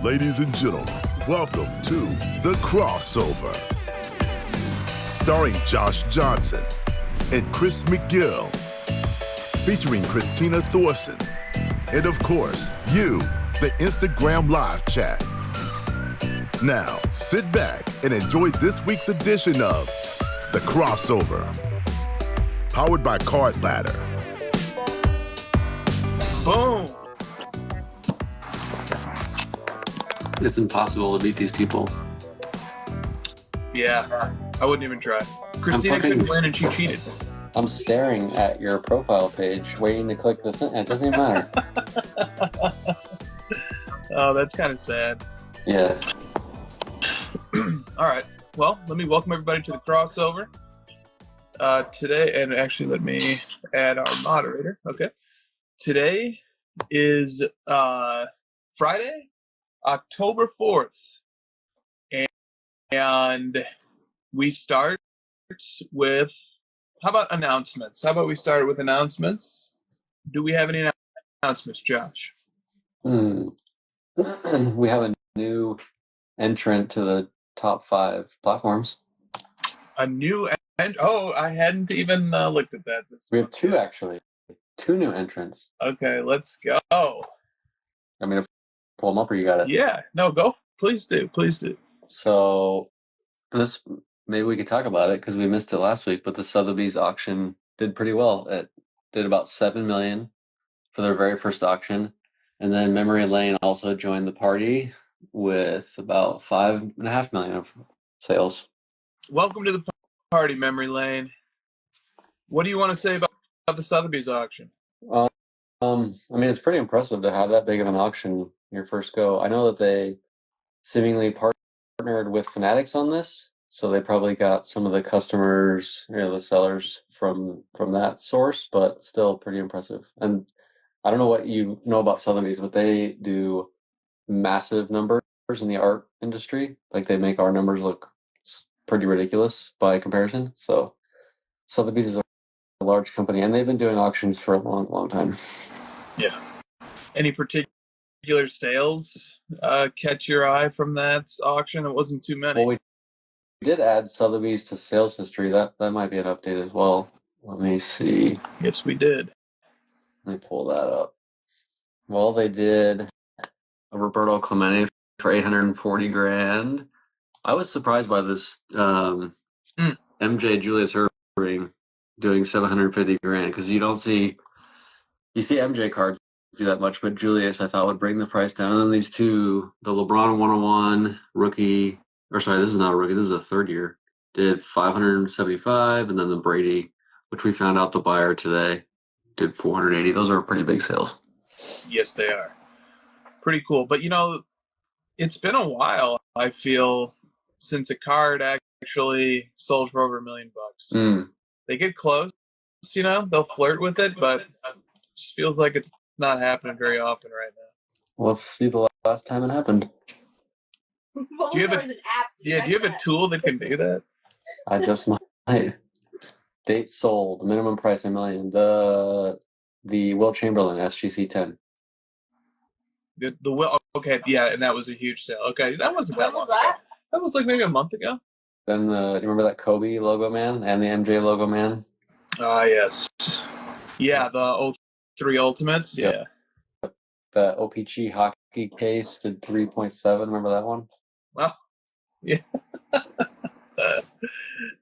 Ladies and gentlemen, welcome to The Crossover. Starring Josh Johnson and Chris McGill. Featuring Christina Thorson. And of course, you, the Instagram live chat. Now, sit back and enjoy this week's edition of The Crossover. Powered by Card Ladder. Boom! It's impossible to beat these people. Yeah, I wouldn't even try. Christina couldn't win and she cheated. I'm staring at your profile page, waiting to click this in. It doesn't even matter. Oh, that's kind of sad. Yeah. All right. Well, let me welcome everybody to the crossover. Today, and actually let me add our moderator. Okay. Today is Friday, October 4th. And we start with, how about announcements? How about we start with announcements? Do we have any announcements, Josh? We have a new entrant to the top 5 platforms. A new oh, I hadn't even looked at that. We have 2 actually. 2 new entrants. Okay, let's go. I mean, pull them up or you got it? Yeah, no, go. Please do. Please do. So, this maybe we could talk about it because we missed it last week, but the Sotheby's auction did pretty well. It did about $7 million for their very first auction. And then Memory Lane also joined the party with about $5.5 million of sales. Welcome to the party, Memory Lane. What do you want to say about the Sotheby's auction? I mean, it's pretty impressive to have that big of an auction your first go. I know that they seemingly partnered with Fanatics on this, so they probably got some of the customers, the sellers from that source, but still pretty impressive. And I don't know what you know about Sotheby's, but they do massive numbers in the art industry. Like, they make our numbers look pretty ridiculous by comparison. So Sotheby's is a large company, and they've been doing auctions for a long, long time. Yeah. Any particular sales catch your eye from that auction? It wasn't too many. Well, we did add Sotheby's to sales history. That might be an update as well. Let me see. Yes, we did. Let me pull that up. Well, they did a Roberto Clemente for $840,000. I was surprised by this MJ Julius Erving doing $750,000 because you see MJ cards do that much, but Julius I thought would bring the price down. And then these two, the LeBron 101 rookie, or sorry, this is not a rookie, this is a third year, did $575,000, and then the Brady, which we found out the buyer today, did $480,000. Those are pretty big sales. Yes, they are. Pretty cool. But it's been a while, I feel, since a card actually sold for over $1 million. They get close, they'll flirt with it, but it just feels like it's not happening very often right now. Let's see the last time it happened. Do you have a tool that can do that? I just might. Date sold, minimum price $1 million. The Will Chamberlain SGC 10. The Will, okay, yeah, and that was a huge sale. Okay, that wasn't that long ago. That was like maybe a month ago. Then do you remember that Kobe logo man and the MJ logo man? Ah, yes. Yeah, the 03 Ultimates. Yeah. The OPG hockey case did 3.7. Remember that one? Well, yeah.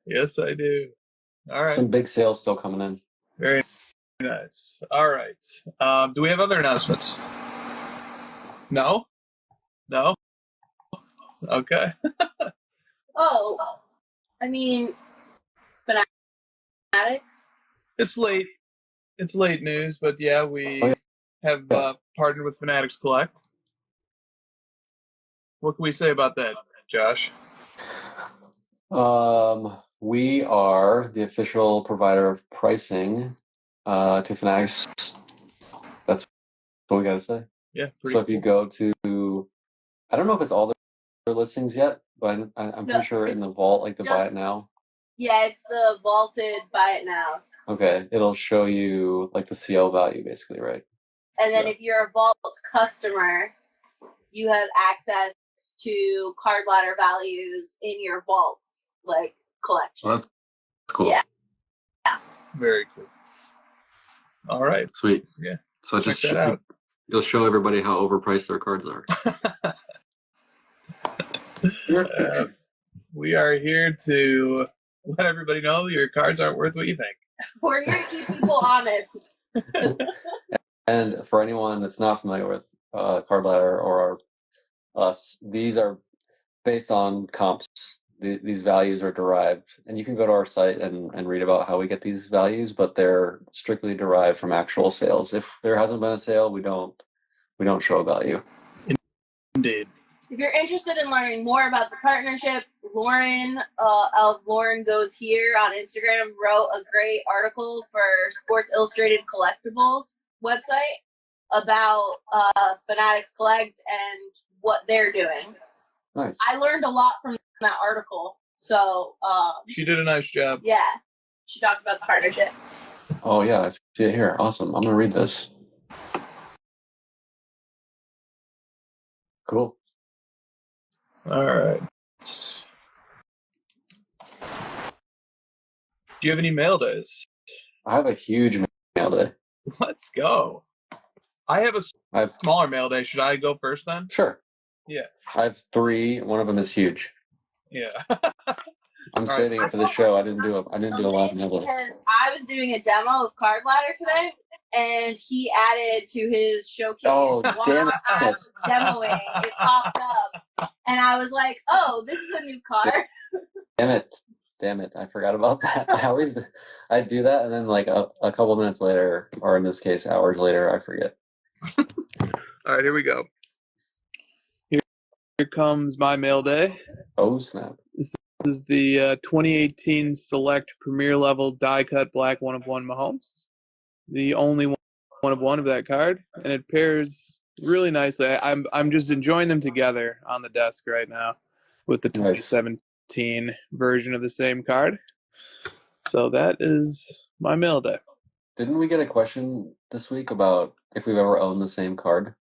Yes, I do. All right. Some big sales still coming in. Very nice. All right. Do we have other announcements? No? Okay. I mean, Fanatics? It's late. It's late news, but yeah, we have partnered with Fanatics Collect. What can we say about that, Josh? We are the official provider of pricing to Fanatics. That's what we got to say. Yeah. So if you go to, I don't know if it's all their listings yet, but I'm pretty sure in the vault, like the buy it now. Yeah, it's the vaulted buy it now. Okay, it'll show you like the CL value basically, right? And then if you're a vault customer, you have access to card ladder values in your vaults, like collection. Well, that's cool. Yeah. Very cool. All right. Sweet. Yeah. So just you'll show everybody how overpriced their cards are. We are here to let everybody know your cards aren't worth what you think. We're here to keep people honest. And for anyone that's not familiar with Card Ladder or us, these are based on comps. These values are derived, and you can go to our site and read about how we get these values, but they're strictly derived from actual sales. If there hasn't been a sale, we don't show a value. Indeed. If you're interested in learning more about the partnership, Lauren of Lauren Goes Here on Instagram wrote a great article for Sports Illustrated Collectibles website about Fanatics Collect and what they're doing. Nice. I learned a lot from that article. So she did a nice job. Yeah. She talked about the partnership. Oh yeah, I see it here. Awesome. I'm gonna read this. Cool. All right. Do you have any mail days? I have a huge mail day. Let's go. I have a smaller mail day. Should I go first then? Sure. Yeah. I have 3. One of them is huge. Yeah. I'm saving it for the show. I didn't do a live mail day. Because I was doing a demo of Card Ladder today, and he added to his showcase. Oh, damn I was demoing. It popped up, and I was like, "Oh, this is a new card." Damn it! I forgot about that. I do that, and then like a couple minutes later, or in this case, hours later, I forget. All right, here we go. Here comes my mail day. Oh snap! This is the 2018 Select Premier Level Die Cut Black 1/1 Mahomes. The only 1/1 of that card, and it pairs really nicely. I'm just enjoying them together on the desk right now with the 2017 version of the same card. So that is my mail day. Didn't we get a question this week about if we've ever owned the same card?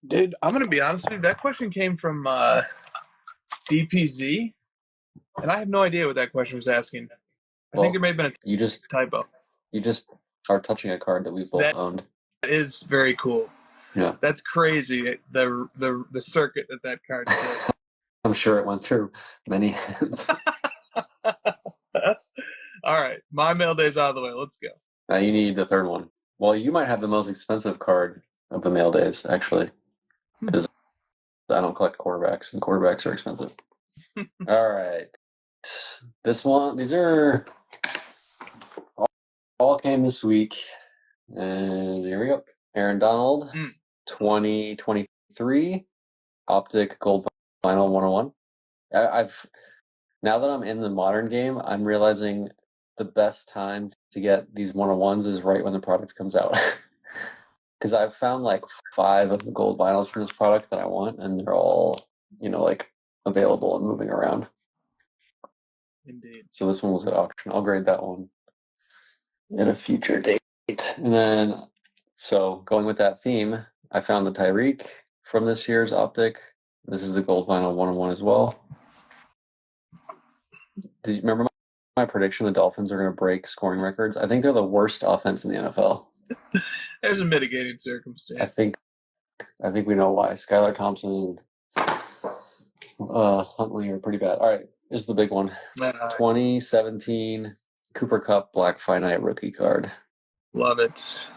Dude, I'm going to be honest with you. That question came from DPZ, and I have no idea what that question was asking. I think it may have been a typo. You just are touching a card that we both owned. That is very cool. Yeah. That's crazy, the circuit that card did. I'm sure it went through many hands. All right. My mail day's out of the way. Let's go. Now you need the third one. Well, you might have the most expensive card of the mail days, actually. Because I don't collect quarterbacks, and quarterbacks are expensive. All right. These are all came this week. And here we go. Aaron Donald, 2023, Optic Gold Vinyl 101. Now that I'm in the modern game, I'm realizing the best time to get these 101s is right when the product comes out. Because I've found like 5 of the gold vinyls for this product that I want, and they're all, like available and moving around. Indeed. So this one was at auction. I'll grade that one at a future date. And then, so going with that theme, I found the Tyreek from this year's Optic. This is the gold vinyl 101 as well. Did you remember my prediction the Dolphins are going to break scoring records? I think they're the worst offense in the NFL. There's a mitigating circumstance. I think we know why. Skylar Thompson and Huntley are pretty bad. All right, this is the big one. 2017 Cooper Kupp Black Finite rookie card. Love it.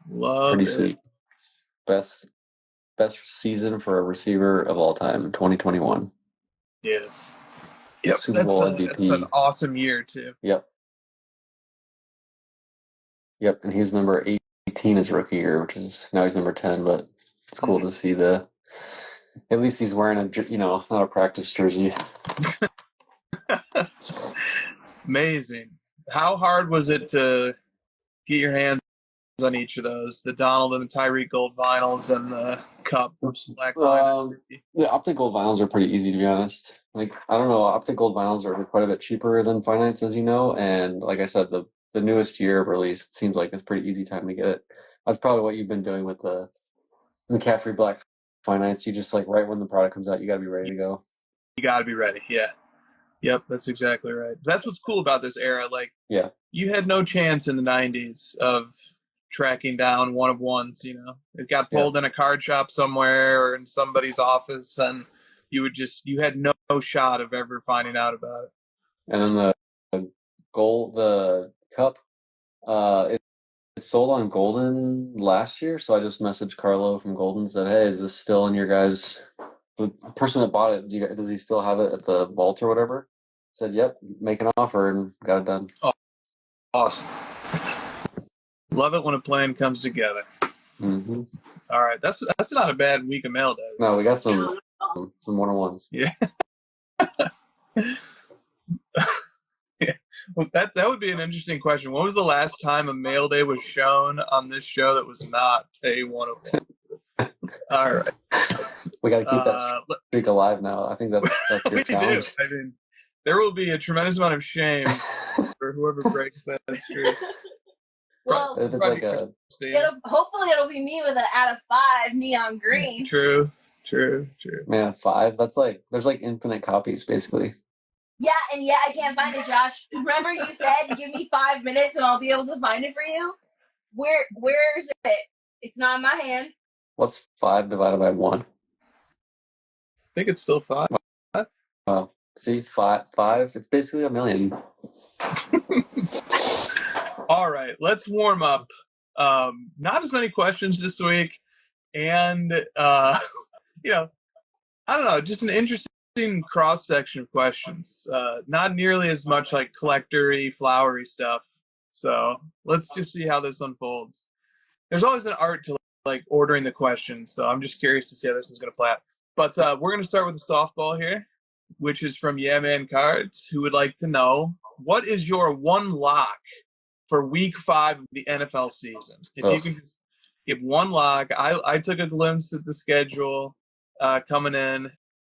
Pretty sweet. Best season for a receiver of all time, 2021. Yeah. Yep. Super Bowl MVP. That's an awesome year too. Yep, and he's number 18 his rookie year, which is now he's number 10. But it's cool to see at least he's wearing not a practice jersey. Amazing. How hard was it to get your hands on each of those? The Donald and the Tyreek gold vinyls and the Kupp black vinyl. The Optic gold vinyls are pretty easy, to be honest. Like, I don't know, Optic gold vinyls are quite a bit cheaper than Finites, as you know, and like I said, the newest year of release, it seems like it's a pretty easy time to get it. That's probably what you've been doing with the McCaffrey Black Finance, you just like right when the product comes out, you got to be ready to go. You got to be ready. Yeah. Yep, that's exactly right. That's what's cool about this era. Like, yeah, you had no chance in the 90s of tracking down one of ones, you know. It got pulled in a card shop somewhere or in somebody's office, and you had no shot of ever finding out about it. And then the cup, it sold on Golden last year, so I just messaged Carlo from Golden and said, hey, is this still in your guys'... The person that bought it, does he still have it at the vault or whatever? Said, yep, make an offer, and got it done. Oh, awesome. Love it when a plan comes together. Mm-hmm. All right, that's not a bad week of mail days. No, we got some one-on-ones. Yeah. Yeah. Well, that would be an interesting question. When was the last time a mail day was shown on this show that was not a one-on-one? All right. We got to keep that streak alive now. I think that's your challenge. I mean, there will be a tremendous amount of shame for whoever breaks that streak. Well, hopefully it'll be me with an out of 5 neon green. True. Man, 5? That's like there's like infinite copies basically. Yeah, and I can't find it, Josh. Remember you said give me 5 minutes and I'll be able to find it for you? Where's it? It's not in my hand. What's 5 divided by 1? I think it's still 5. Well, see, 5. It's basically a million. All right, let's warm up. Not as many questions this week, and I don't know, just an interesting cross section of questions. Not nearly as much like collector-y, flowery stuff. So let's just see how this unfolds. There's always an art to like ordering the questions, so I'm just curious to see how this one's going to play out. But we're going to start with the softball here, which is from Yeah Man Cards, who would like to know, what is your one lock for week 5 of the NFL season? If you can just give one lock. I took a glimpse at the schedule coming in, and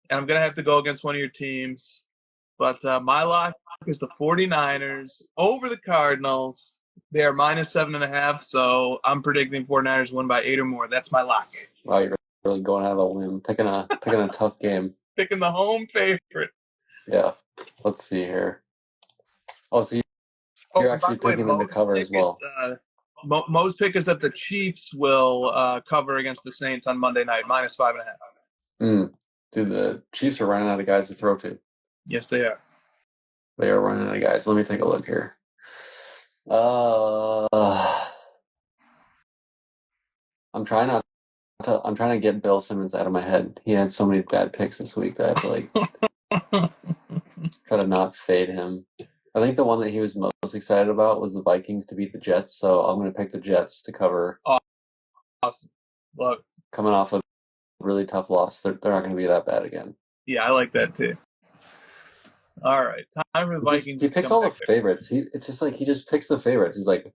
I'm going to have to go against one of your teams. But my lock is the 49ers over the Cardinals. They are -7.5, so I'm predicting 49ers win by 8 or more. That's my lock. Wow, you're really going out of a limb, picking a tough game. Picking the home favorite. Yeah. Let's see here. Oh, so you're actually picking them to cover as well. Most pick is that the Chiefs will cover against the Saints on Monday night, -5.5. Dude, the Chiefs are running out of guys to throw to. Yes, they are. They are running out of guys. Let me take a look here. I'm trying to get Bill Simmons out of my head. He had so many bad picks this week that I have to like try to not fade him. I think the one that he was most excited about was the Vikings to beat the Jets, so I'm going to pick the Jets to cover. Awesome. Look, coming off a really tough loss, they're not going to be that bad again. Yeah, I like that too. All right, time for the Vikings. He picks all the favorites. It's just like he just picks the favorites. He's like,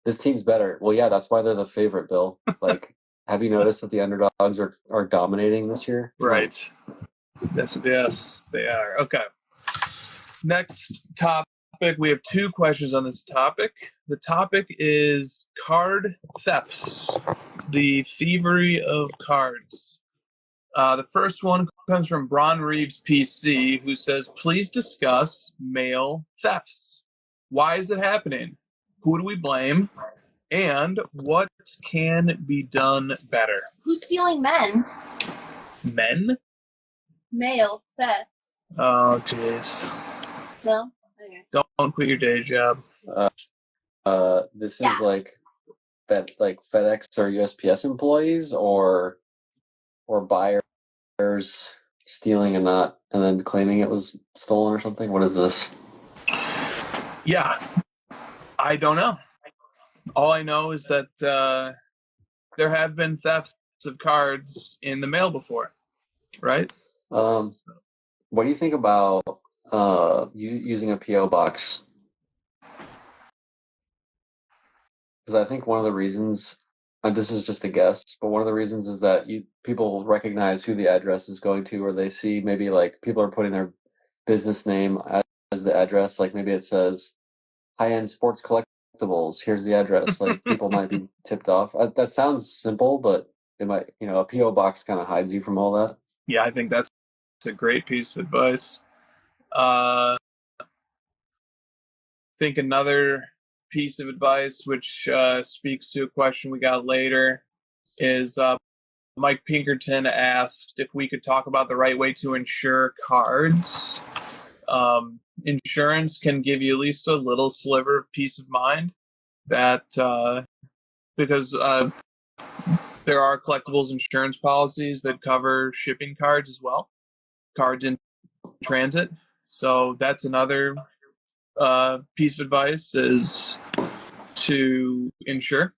this team's better. Well, yeah, that's why they're the favorite, Bill. Like, have you noticed that the underdogs are dominating this year? Right. Yes, they are. Okay. Next topic. We have 2 questions on this topic. The topic is card thefts, the thievery of cards. The first one comes from Bron Reeves PC, who says, please discuss mail thefts. Why is it happening? Who do we blame? And what can be done better? Who's stealing men? Men? Mail thefts. Oh, jeez. No? Okay. Don't quit your day job. This is like FedEx or USPS employees or buyers stealing and then claiming it was stolen or something. What is this? Yeah, I don't know. All I know is that there have been thefts of cards in the mail before, right? What do you think about using a PO box? Because I think one of the reasons, and this is just a guess, but one of the reasons is that people recognize who the address is going to, or they see maybe like people are putting their business name as the address. Like maybe it says high-end sports collectibles. Here's the address. Like people might be tipped off. That sounds simple, but it might, a PO box kind of hides you from all that. Yeah, I think that's a great piece of advice. I think another piece of advice, which speaks to a question we got later, is Mike Pinkerton asked if we could talk about the right way to insure cards. Insurance can give you at least a little sliver of peace of mind that because there are collectibles insurance policies that cover shipping cards as well, cards in transit. So that's another piece of advice, is to insure,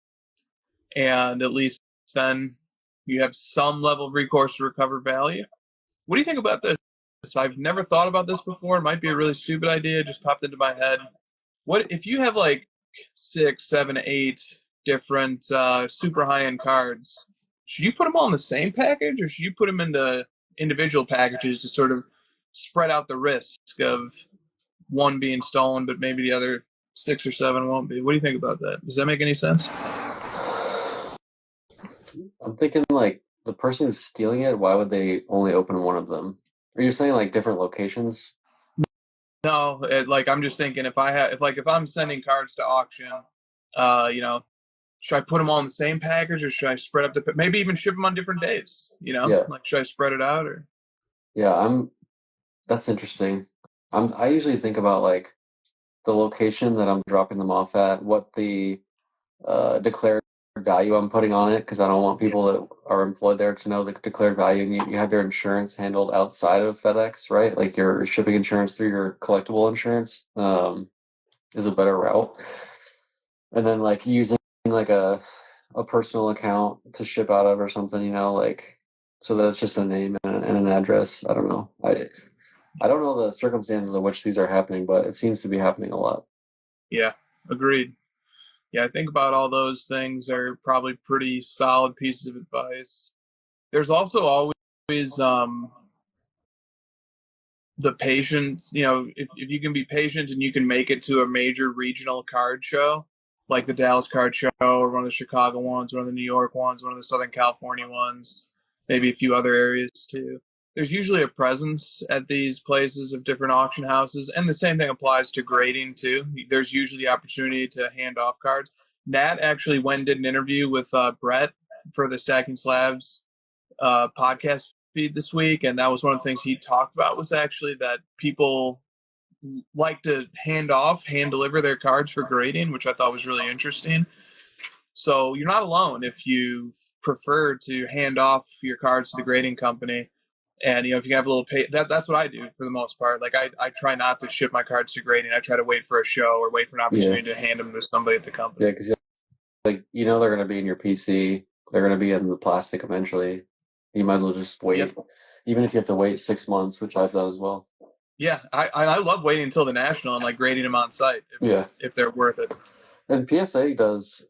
and at least then you have some level of recourse to recover value. What do you think about this? I've never thought about this before. It might be a really stupid idea. It just popped into my head. What if you have like 6, 7, 8 different super high-end cards? Should you put them all in the same package, or should you put them into individual packages to sort of spread out the risk of one being stolen, but maybe the other 6 or 7 won't be? What do you think about that? Does that make any sense? I'm thinking like the person who's stealing it, why would they only open one of them? Are you saying like different locations? No, I'm just thinking if I'm sending cards to auction, should I put them all in the same package, or should I spread up maybe even ship them on different days? Yeah. Like, should I spread it out, or? Yeah, that's interesting. I usually think about like the location that I'm dropping them off at, what the declared value I'm putting on it, because I don't want people that are employed there to know the declared value. And you have your insurance handled outside of FedEx, right? Like your shipping insurance through your collectible insurance is a better route. And then like using like a personal account to ship out of or something, like so that it's just a name and an address. I don't know. I don't know the circumstances in which these are happening, but it seems to be happening a lot. Yeah, agreed. Yeah, I think about all those things are probably pretty solid pieces of advice. There's also always the patience, if you can be patient and you can make it to a major regional card show, like the Dallas Card Show, or one of the Chicago ones, one of the New York ones, one of the Southern California ones, maybe a few other areas too. There's usually a presence at these places of different auction houses, and the same thing applies to grading too. There's usually the opportunity to hand off cards. Nat actually went and did an interview with Brett for the Stacking Slabs podcast feed this week, and that was one of the things he talked about, was actually that people like to hand deliver their cards for grading, which I thought was really interesting. So you're not alone if you prefer to hand off your cards to the grading company. And if you have a little that's what I do for the most part. Like I try not to ship my cards to grading. I try to wait for a show or wait for an opportunity to hand them to somebody at the company. Yeah, because they're going to be in your PC. They're going to be in the plastic eventually. You might as well just wait, even if you have to wait 6 months, which I've done as well. Yeah, I love waiting until the National and like grading them on site if they're worth it. And PSA does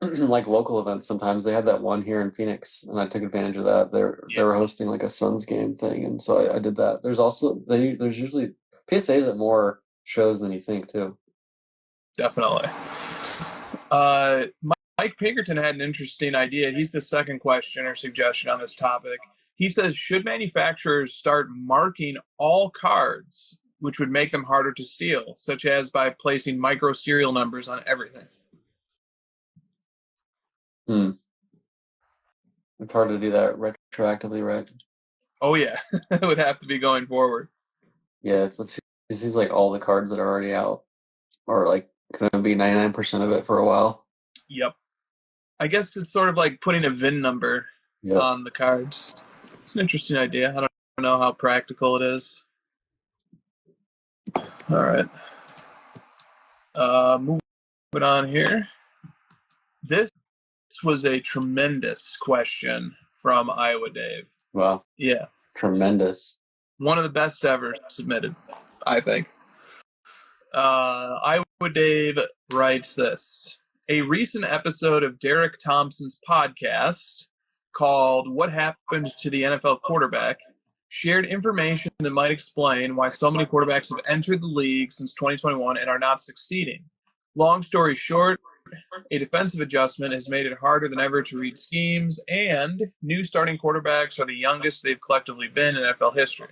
like local events sometimes. They had that one here in Phoenix, and I took advantage of that. They were hosting like a Suns game thing, and so I did that. There's also there's usually PSAs at more shows than you think too. Definitely. Mike Pinkerton had an interesting idea. He's the second question or suggestion on this topic. He says, should manufacturers start marking all cards, which would make them harder to steal, such as by placing micro serial numbers on everything? It's hard to do that retroactively, right? Oh, yeah. It would have to be going forward. Yeah, it seems like all the cards that are already out are like going to be 99% of it for a while. Yep. I guess it's sort of like putting a VIN number on the cards. It's an interesting idea. I don't know how practical it is. All right. Moving on here. This was a tremendous question from Iowa Dave. Wow. Yeah. Tremendous. One of the best ever submitted, I think. Iowa Dave writes this. A recent episode of Derek Thompson's podcast called What Happened to the NFL Quarterback shared information that might explain why so many quarterbacks have entered the league since 2021 and are not succeeding. Long story short, a defensive adjustment has made it harder than ever to read schemes, and new starting quarterbacks are the youngest they've collectively been in NFL history.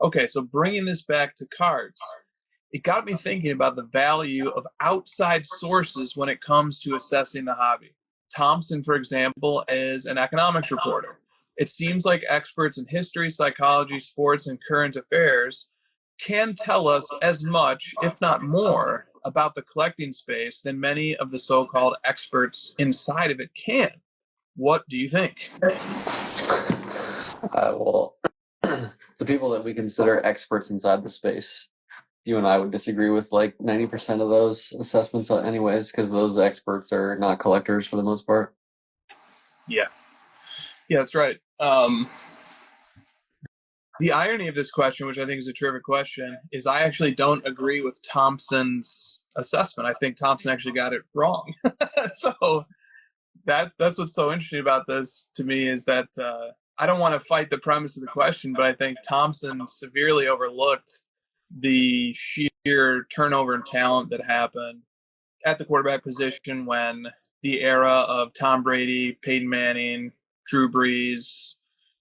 Okay, so bringing this back to cards, it got me thinking about the value of outside sources when it comes to assessing the hobby. Thompson, for example, is an economics reporter. It seems like experts in history, psychology, sports, and current affairs can tell us as much, if not more, about the collecting space than many of the so-called experts inside of it can. What do you think? Well, the people that we consider experts inside the space, you and I would disagree with like 90% of those assessments anyways, because those experts are not collectors for the most part. Yeah, that's right. The irony of this question, which I think is a terrific question, is I actually don't agree with Thompson's assessment. I think Thompson actually got it wrong. So that's what's so interesting about this to me, is that I don't want to fight the premise of the question, but I think Thompson severely overlooked the sheer turnover in talent that happened at the quarterback position when the era of Tom Brady, Peyton Manning, Drew Brees,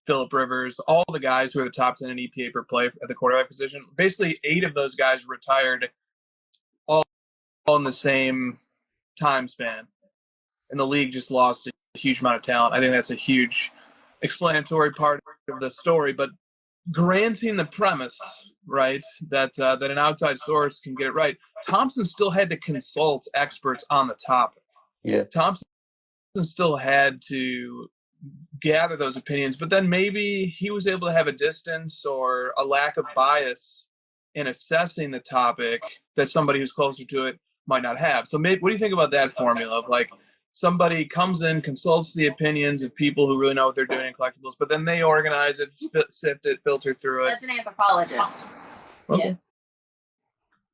Phillip Rivers, all the guys who are the top 10 in EPA per play at the quarterback position, basically 8 of those guys retired all in the same time span. And the league just lost a huge amount of talent. I think that's a huge explanatory part of the story. But granting the premise, right, that an outside source can get it right, Thompson still had to consult experts on the topic. Yeah. Thompson still had to gather those opinions, but then maybe he was able to have a distance or a lack of bias in assessing the topic that somebody who's closer to it might not have. So maybe, what do you think about that formula of like somebody comes in, consults the opinions of people who really know what they're doing in collectibles, but then they organize it, sift it, filter through it? That's an anthropologist. Okay.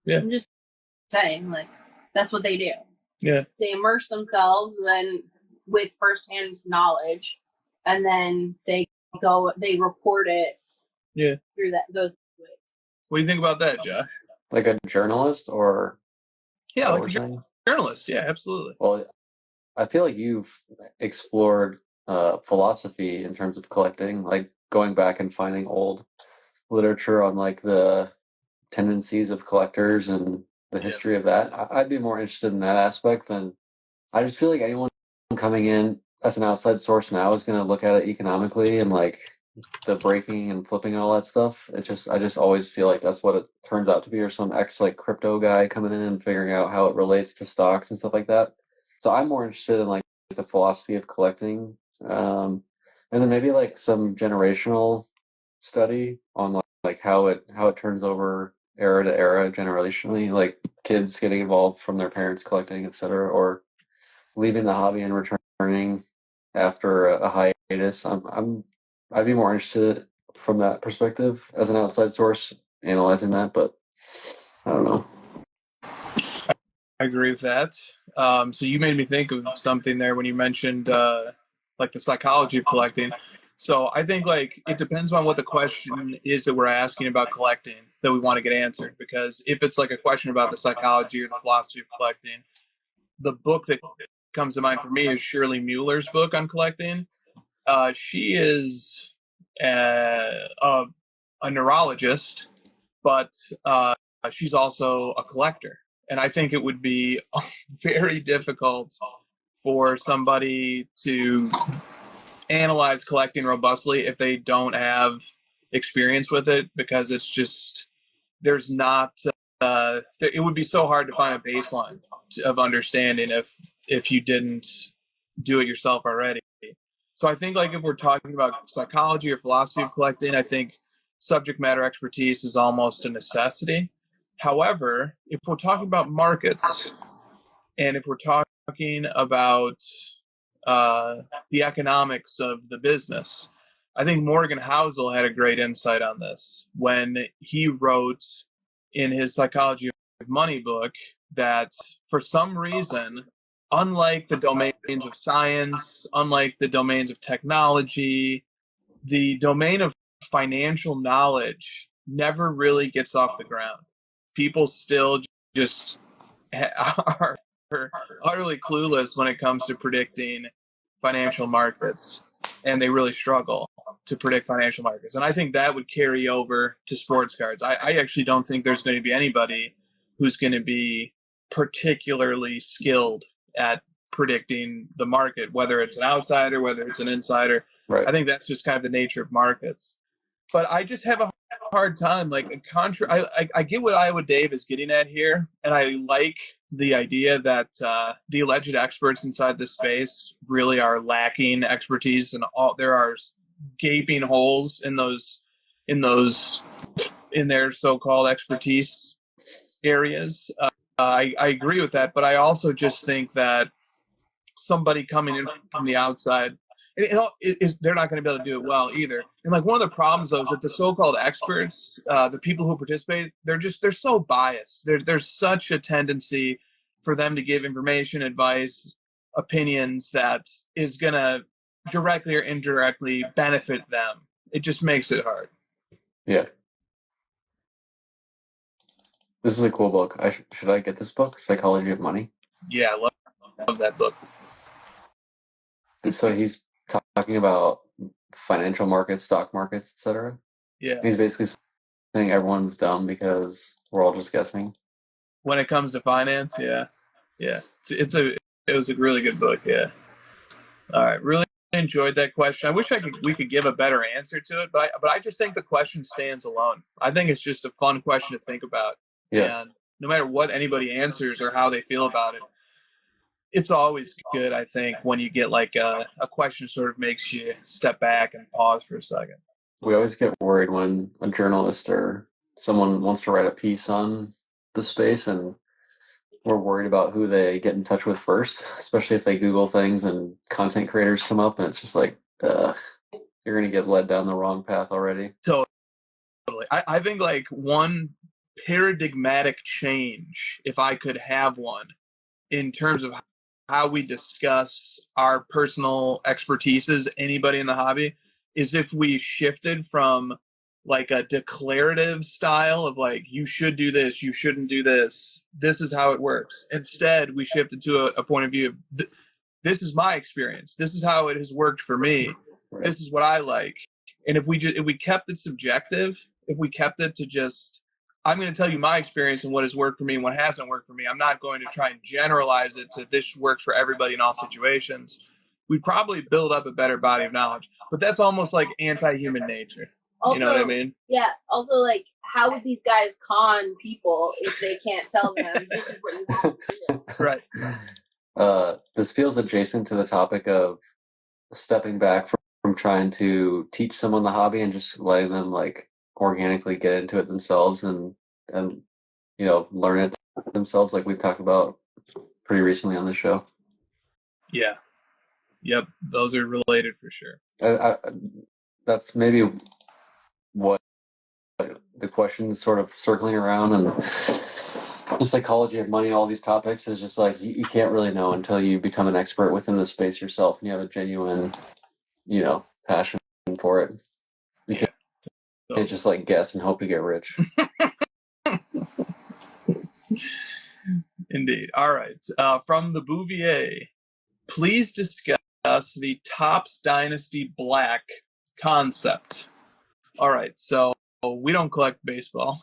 Yeah. I'm just saying, like, that's what they do. Yeah. They immerse themselves then with firsthand knowledge, and then they report it through those ways. What do you think about that, Josh? Like a journalist or? Yeah, like a journalist. Yeah, absolutely. Well, I feel like you've explored philosophy in terms of collecting, like going back and finding old literature on like the tendencies of collectors and the history of that. I'd be more interested in that aspect than, I just feel like anyone coming in as an outside source now is going to look at it economically and like the breaking and flipping and all that stuff. I just always feel like that's what it turns out to be, or some like crypto guy coming in and figuring out how it relates to stocks and stuff like that. So I'm more interested in like the philosophy of collecting, and then maybe like some generational study on like how it turns over era to era generationally, like kids getting involved from their parents collecting, etc., or leaving the hobby and returning after a hiatus. I'd be more interested from that perspective as an outside source analyzing that, but I don't know. I agree with that. So you made me think of something there when you mentioned like the psychology of collecting. So I think like it depends on what the question is that we're asking about collecting that we want to get answered. Because if it's like a question about the psychology or the philosophy of collecting, the book that comes to mind for me is Shirley Mueller's book on collecting. She is a neurologist, but she's also a collector. And I think it would be very difficult for somebody to analyze collecting robustly if they don't have experience with it, because it's just, there's not, it would be so hard to find a baseline of understanding if you didn't do it yourself already. So I think like if we're talking about psychology or philosophy of collecting, I think subject matter expertise is almost a necessity. However, if we're talking about markets and if we're talking about the economics of the business, I think Morgan Housel had a great insight on this when he wrote in his Psychology of Money book that for some reason, unlike the domains of science, unlike the domains of technology, the domain of financial knowledge never really gets off the ground. People still just are utterly clueless when it comes to predicting financial markets, and they really struggle to predict financial markets. And I think that would carry over to sports cards. I actually don't think there's going to be anybody who's going to be particularly skilled at predicting the market, whether it's an outsider, whether it's an insider. Right. I think that's just kind of the nature of markets. But I just have a hard time. Like, I get what Iowa Dave is getting at here, and I like the idea that the alleged experts inside this space really are lacking expertise, and there are gaping holes in their so-called expertise areas. I agree with that, but I also just think that somebody coming in from the outside, they're not going to be able to do it well either. And like, one of the problems though is that the so-called experts, the people who participate, they're so biased. There's such a tendency for them to give information, advice, opinions that is going to directly or indirectly benefit them. It just makes it hard. Yeah. This is a cool book. Should I get this book, Psychology of Money? Yeah, I love that book. So he's talking about financial markets, stock markets, etc. Yeah. He's basically saying everyone's dumb because we're all just guessing. When it comes to finance, yeah. It was a really good book, yeah. All right, really enjoyed that question. I wish we could give a better answer to it, but I just think the question stands alone. I think it's just a fun question to think about. Yeah. And no matter what anybody answers or how they feel about it, it's always good, I think, when you get like a question sort of makes you step back and pause for a second. We always get worried when a journalist or someone wants to write a piece on the space, and we're worried about who they get in touch with first, especially if they Google things and content creators come up, and it's just like, you're going to get led down the wrong path already. Totally. I think like one paradigmatic change, if I could have one, in terms of how we discuss our personal expertise as anybody in the hobby, is if we shifted from like a declarative style of like, you should do this, you shouldn't do this, this is how it works. Instead, we shifted to a point of view of this is my experience, this is how it has worked for me, Right. This is what I like. And if we kept it subjective, if we kept it to just, I'm going to tell you my experience and what has worked for me and what hasn't worked for me, I'm not going to try and generalize it to this works for everybody in all situations, we'd probably build up a better body of knowledge. But that's almost like anti-human nature. Also, you know what I mean? Yeah. Also, like, how would these guys con people if they can't tell them this is what you want to do? Right. This feels adjacent to the topic of stepping back from trying to teach someone the hobby and just letting them like organically get into it themselves and learn it themselves, like we've talked about pretty recently on this show. Yeah. Yep. Those are related for sure. That's maybe what the question's sort of circling around, and the psychology of money, all these topics is just like you can't really know until you become an expert within the space yourself and you have a genuine, passion for it. You can't just like guess and hope to get rich. Indeed. All right. From the Bouvier, please discuss the Topps Dynasty Black concept. All right. So we don't collect baseball.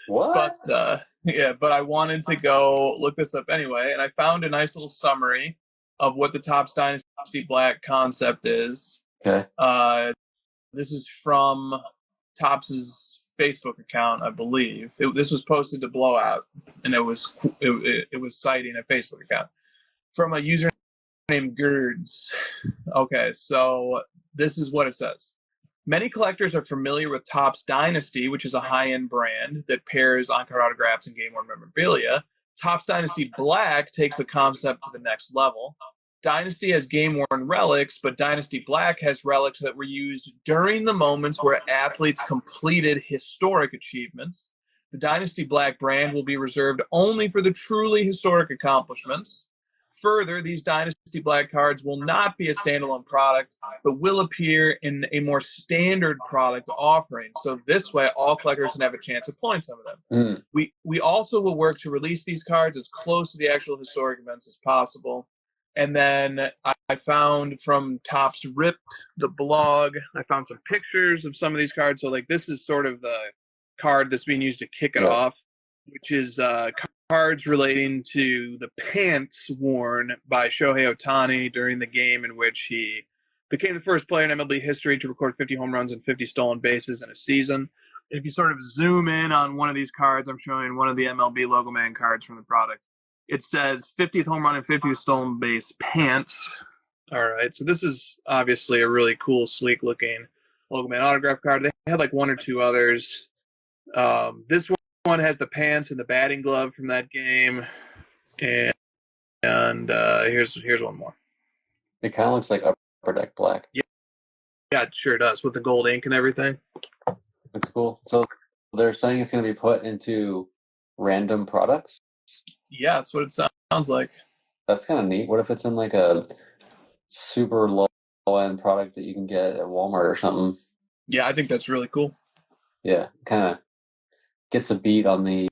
What? But I wanted to go look this up anyway, and I found a nice little summary of what the Topps Dynasty Black concept is. Okay. This is from Topps's Facebook account, I believe. This was posted to Blowout, and it was citing a Facebook account from a user named Gerds. Okay, so this is what it says. Many collectors are familiar with Topps Dynasty, which is a high-end brand that pairs on-card autographs and game-worn memorabilia. Topps Dynasty Black takes the concept to the next level. Dynasty has game-worn relics, but Dynasty Black has relics that were used during the moments where athletes completed historic achievements. The Dynasty Black brand will be reserved only for the truly historic accomplishments. Further, these Dynasty Black cards will not be a standalone product, but will appear in a more standard product offering. So this way, all collectors can have a chance of pulling some of them. We also will work to release these cards as close to the actual historic events as possible. And then I found from Topps Rip, the blog, I found some pictures of some of these cards. So, like, this is sort of the card that's being used to kick it off, which is cards relating to the pants worn by Shohei Otani during the game in which he became the first player in MLB history to record 50 home runs and 50 stolen bases in a season. If you sort of zoom in on one of these cards, I'm showing one of the MLB Logo Man cards from the product. It says 50th home run and 50th stolen base pants. All right, so this is obviously a really cool, sleek-looking Logo Man autograph card. They had like one or two others. This one has the pants and the batting glove from that game, and here's one more. It kind of looks like Upper Deck Black. Yeah, it sure does, with the gold ink and everything. That's cool. So they're saying it's going to be put into random products? Yeah, that's what it sounds like. That's kind of neat. What if it's in like a super low-end product that you can get at Walmart or something? Yeah, I think that's really cool. Yeah, kind of gets a beat on the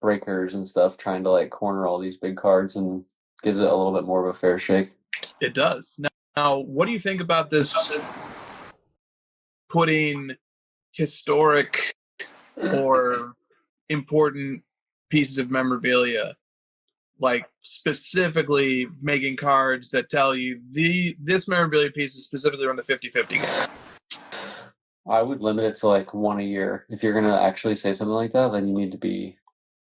breakers and stuff, trying to like corner all these big cards and gives it a little bit more of a fair shake. It does. Now, what do you think about this putting historic or important pieces of memorabilia, like specifically making cards that tell you this memorabilia piece is specifically on the 50-50 game? I would limit it to like one a year. If you're going to actually say something like that, then you need to be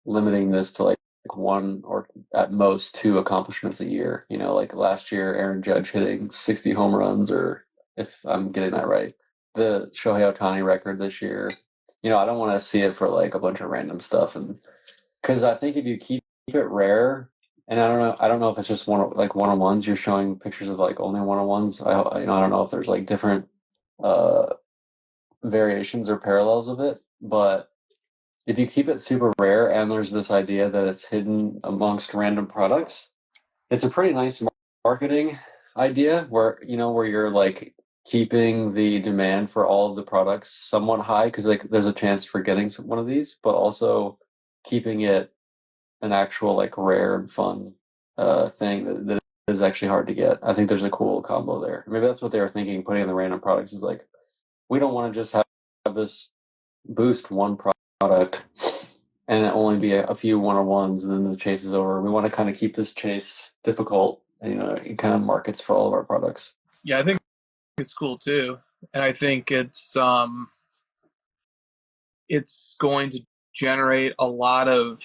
limiting this to like one or at most two accomplishments a year. You know, like last year, Aaron Judge hitting 60 home runs, or if I'm getting that right, the Shohei Otani record this year. You know, I don't want to see it for like a bunch of random stuff, and because I think if you keep it rare, and I don't know if it's just one-on-ones. You're showing pictures of like only one-on-ones. I don't know if there's like different variations or parallels of it, but if you keep it super rare and there's this idea that it's hidden amongst random products, it's a pretty nice marketing idea where you're like keeping the demand for all of the products somewhat high because like there's a chance for getting one of these, but also keeping it an actual like rare and fun thing that is actually hard to get. I think there's a cool combo there. Maybe that's what they were thinking, putting in the random products is like, we don't want to just have this boost one product and it only be a few one-on-ones and then the chase is over. We want to kind of keep this chase difficult, and, it kind of markets for all of our products. Yeah, I think it's cool too. And I think it's going to generate a lot of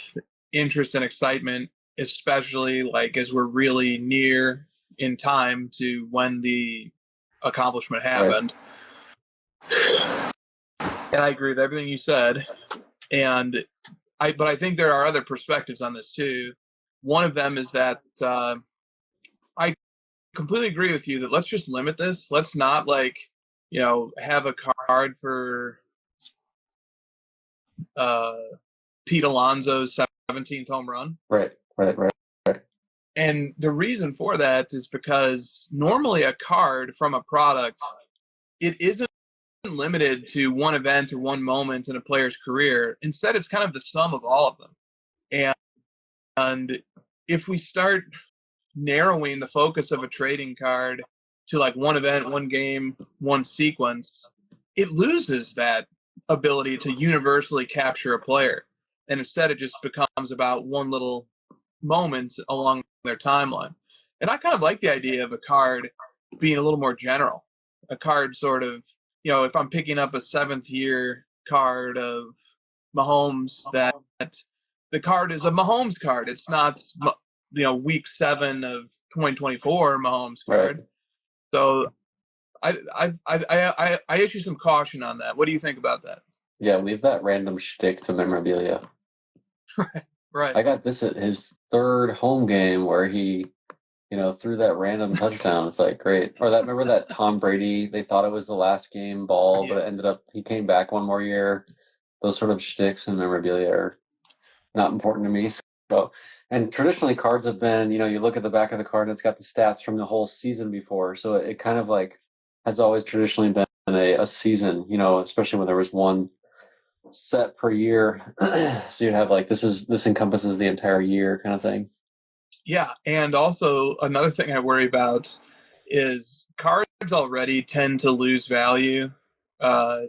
interest and excitement, especially like as we're really near in time to when the accomplishment happened. Right. And I agree with everything you said. But I think there are other perspectives on this too. One of them is that I completely agree with you that let's just limit this. Let's not have a card for Pete Alonso's 17th home run. Right. And the reason for that is because normally a card from a product, it isn't limited to one event or one moment in a player's career. Instead, it's kind of the sum of all of them. And if we start narrowing the focus of a trading card to like one event, one game, one sequence, it loses that ability to universally capture a player. And instead, it just becomes about one little moment along their timeline. And I kind of like the idea of a card being a little more general. A card sort of, if I'm picking up a 7th year card of Mahomes, that the card is a Mahomes card. It's not, week 7 of 2024 Mahomes card. Right. So I issue some caution on that. What do you think about that? Yeah, leave that random shtick to memorabilia. Right. I got this at his 3rd home game where he, threw that random touchdown. It's like, great. Or remember that Tom Brady, they thought it was the last game ball, but it ended up, he came back one more year. Those sort of shticks and memorabilia are not important to me. So So, and traditionally cards have been, you look at the back of the card and it's got the stats from the whole season before. So it kind of like has always traditionally been a season, especially when there was one set per year. So you have like, this encompasses the entire year kind of thing. Yeah. And also another thing I worry about is cards already tend to lose value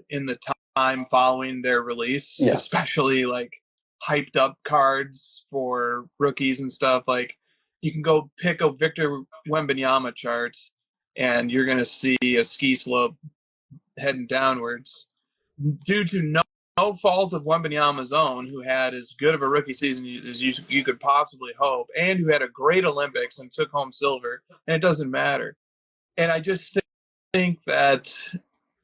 in the time following their release, especially like hyped up cards for rookies and stuff. Like you can go pick a Victor Wembanyama chart and you're going to see a ski slope heading downwards due to no fault of Wembanyama's own, who had as good of a rookie season as you could possibly hope, and who had a great Olympics and took home silver, and it doesn't matter. And I just think that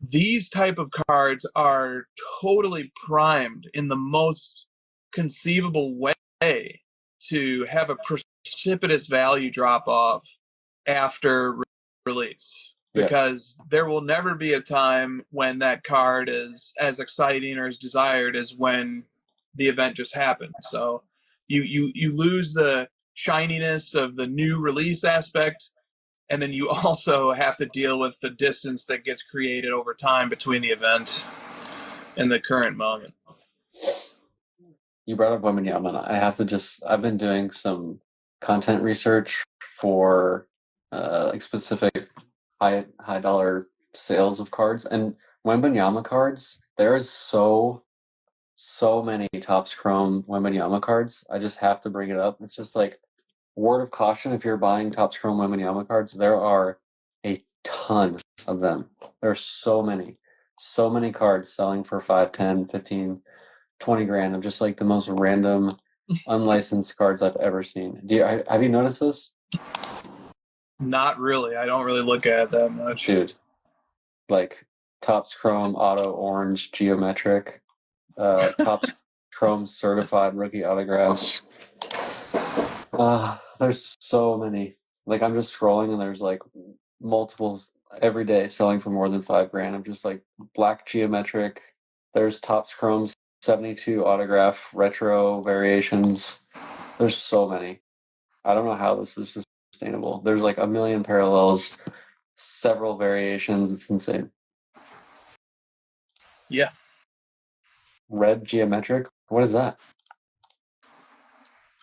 these type of cards are totally primed in the most conceivable way to have a precipitous value drop off after release, because there will never be a time when that card is as exciting or as desired as when the event just happened. So you lose the shininess of the new release aspect, and then you also have to deal with the distance that gets created over time between the events and the current moment. You brought up Wembanyama. I have to I've been doing some content research for like specific high dollar sales of cards, and Wembanyama cards, there is so many Topps Chrome Wembanyama cards. I just have to bring it up. It's just like, word of caution, if you're buying Topps Chrome Wembanyama cards, there are a ton of them. There are so many cards selling for 5, 10, 15, 20 grand of just like the most random unlicensed cards I've ever seen. Have you noticed this? Not really. I don't really look at it that much. Dude, like Topps Chrome Auto Orange Geometric, Topps Chrome Certified Rookie Autographs. There's so many. Like, I'm just scrolling and there's like multiples every day selling for more than 5 grand. I'm just like black geometric. There's Topps Chrome 72 autograph retro variations. There's so many. I don't know how this is sustainable. There's like a million parallels, several variations. It's insane. Yeah. Red geometric? What is that?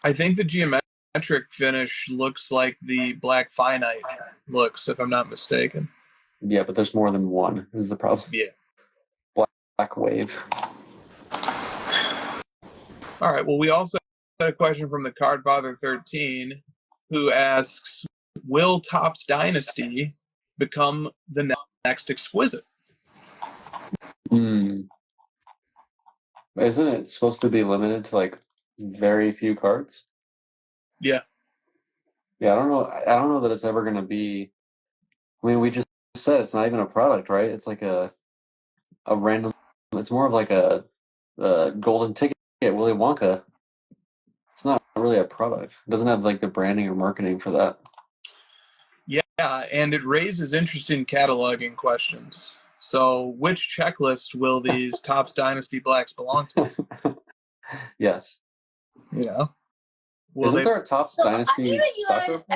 I think the geometric finish looks like the black finite looks, if I'm not mistaken. Yeah, but there's more than one is the problem. Yeah. Black wave. All right. Well, we also had a question from the Cardfather13 who asks, will Topps Dynasty become the next Exquisite? Isn't it supposed to be limited to like very few cards? Yeah. Yeah, I don't know that it's ever going to be. I mean, we just said it's not even a product, right? It's like a random. It's more of like a golden ticket, Willy Wonka. It's not really a product. It doesn't have like the branding or marketing for that. Yeah, and it raises interesting cataloging questions. So, which checklist will these Topps Dynasty Blacks belong to? Yes. Isn't there a Topps Dynasty? I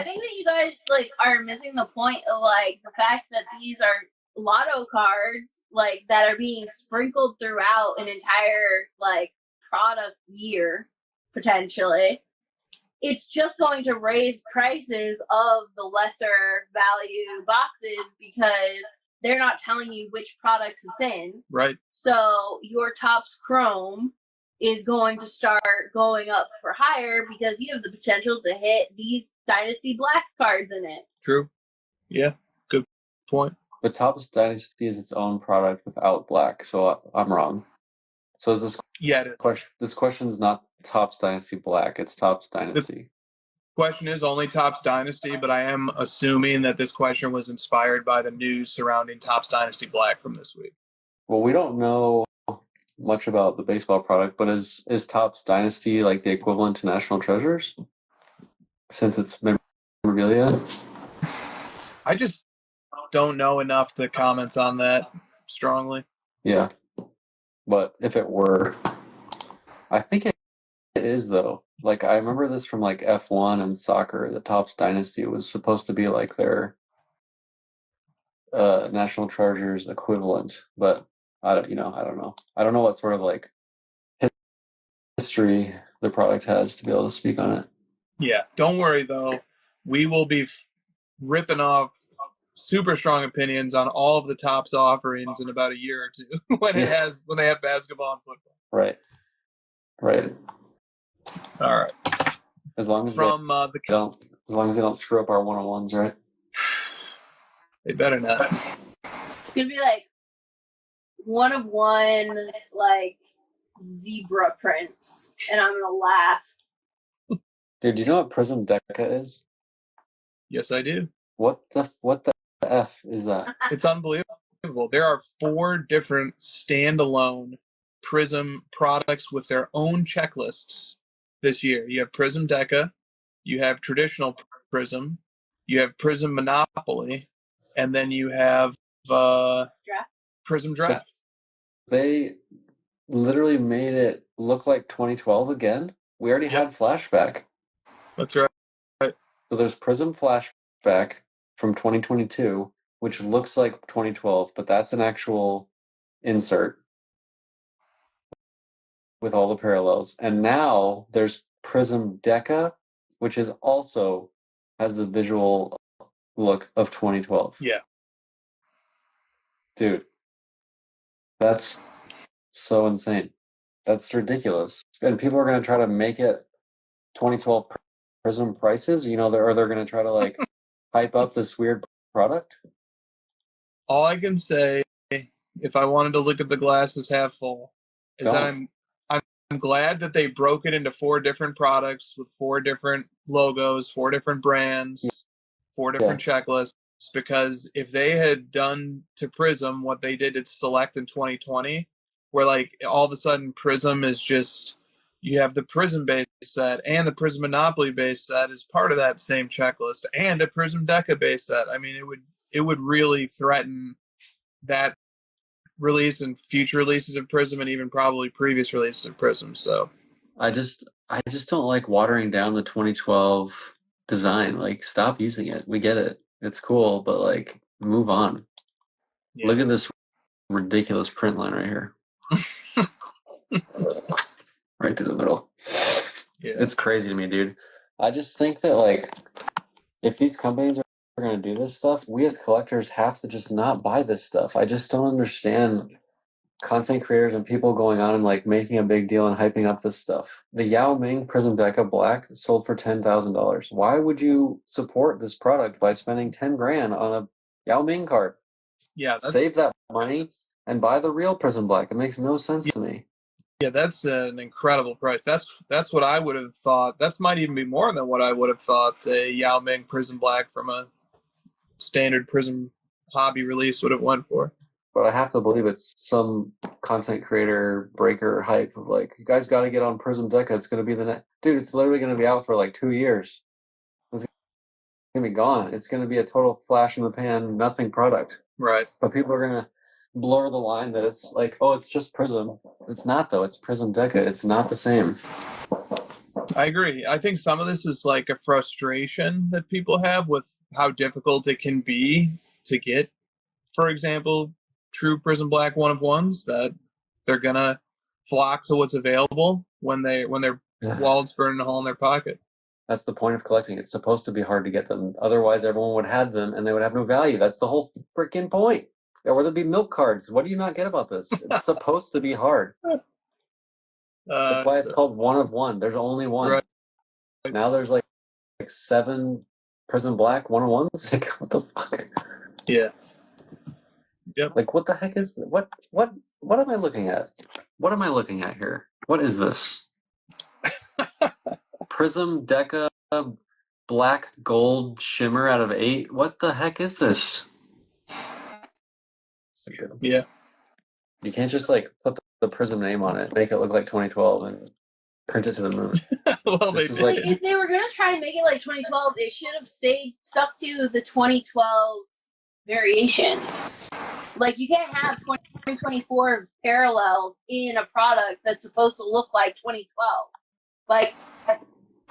think that you guys like are missing the point of like the fact that these are lotto cards like that are being sprinkled throughout an entire like product year potentially. It's just going to raise prices of the lesser value boxes because they're not telling you which products it's in. Right. So your Topps Chrome is going to start going up for higher because you have the potential to hit these Dynasty Black cards in it. True. Yeah. Good point. But Topps Dynasty is its own product without black, so I'm wrong. So this question is not Topps Dynasty Black, it's Topps Dynasty. The question is only Topps Dynasty, but I am assuming that this question was inspired by the news surrounding Topps Dynasty Black from this week. Well, we don't know much about the baseball product, but is Topps Dynasty like the equivalent to National Treasures? Since it's memorabilia? I just don't know enough to comment on that strongly. Yeah. But if it were, I think is though. Like I remember this from like F1 and soccer. The Topps Dynasty was supposed to be like their National Treasures equivalent, but I don't know. I don't know what sort of like history the product has to be able to speak on it. Yeah, don't worry though. We will be ripping off super strong opinions on all of the Topps offerings in about a year or two when they have basketball and football. Right. All right. As long as they don't screw up our 101s, right? They better not. It's gonna be like 1 of 1, like zebra prints, and I'm gonna laugh. Dude, do you know what Prism Deca is? Yes, I do. What the F is that? It's unbelievable. There are 4 different standalone Prism products with their own checklists this year. You have Prism Deca, you have traditional Prism, you have Prism Monopoly, and then you have Prism Draft. They literally made it look like 2012 again. We already had Flashback. That's right. So there's Prism Flashback from 2022, which looks like 2012, but that's an actual insert with all the parallels. And now there's Prism Deca, which is also has the visual look of 2012. Yeah. Dude, that's so insane. That's ridiculous. And people are going to try to make it 2012 Prism prices, they're going to try to like hype up this weird product. All I can say, if I wanted to look at the glass as half full, is that I'm glad that they broke it into 4 different products with 4 different logos, 4 different brands, 4 different checklists. Because if they had done to Prism what they did to Select in 2020, where like all of a sudden Prism is just, you have the Prism base set and the Prism Monopoly base set as part of that same checklist, and a Prism Deca base set. I mean, it would really threaten that release and future releases of Prism, and even probably previous releases of Prism. So I just don't like watering down the 2012 design. Like, stop using it. We get it. It's cool, but like, move on. Yeah. Look at this ridiculous print line right here. Right through the middle. Yeah. It's crazy to me, dude. I just think that like, if these companies are going to do this stuff, we as collectors have to just not buy this stuff. I just don't understand content creators and people going on and like making a big deal and hyping up this stuff. The Yao Ming Prism Deca Black sold for $10,000. Why would you support this product by spending $10,000 on a Yao Ming card? Yeah, save that money and buy the real Prism Black. It makes no sense to me. Yeah, that's an incredible price. That's what I would have thought. That might even be more than what I would have thought a Yao Ming Prism Black from a standard Prism hobby release would have went for. But I have to believe it's some content creator breaker hype of like, you guys got to get on Prism Deca. It's going to be the next. Dude, it's literally going to be out for like 2 years. It's going to be gone. It's going to be a total flash in the pan, nothing product. Right. But people are going to blur the line that it's like, oh, it's just Prism. It's not, though. It's Prism Deca. It's not the same. I agree. I think some of this is like a frustration that people have with how difficult it can be to get, for example, true Prism Black 1 of 1s, that they're gonna flock to what's available when their wallet's burning a hole in their pocket. That's the point of collecting. It's supposed to be hard to get them. Otherwise, everyone would have them and they would have no value. That's the whole freaking point. Or there'd be milk cards. What do you not get about this? It's supposed to be hard. That's why it's called 1 of 1. There's only one. Right. Now there's like 7 Prism Black 1 of 1s. Like, what the fuck? Yeah. Yep. Like, what the heck is what am I looking at? What am I looking at here? What is this? Prism Deca Black Gold Shimmer out of 8. What the heck is this? Yeah. You can't just like put the Prism name on it, make it look like 2012, and print it to the moon. Well, if they were gonna try and make it like 2012, it should have stuck to the 2012 variations. Like, you can't have 2024 parallels in a product that's supposed to look like 2012. Like,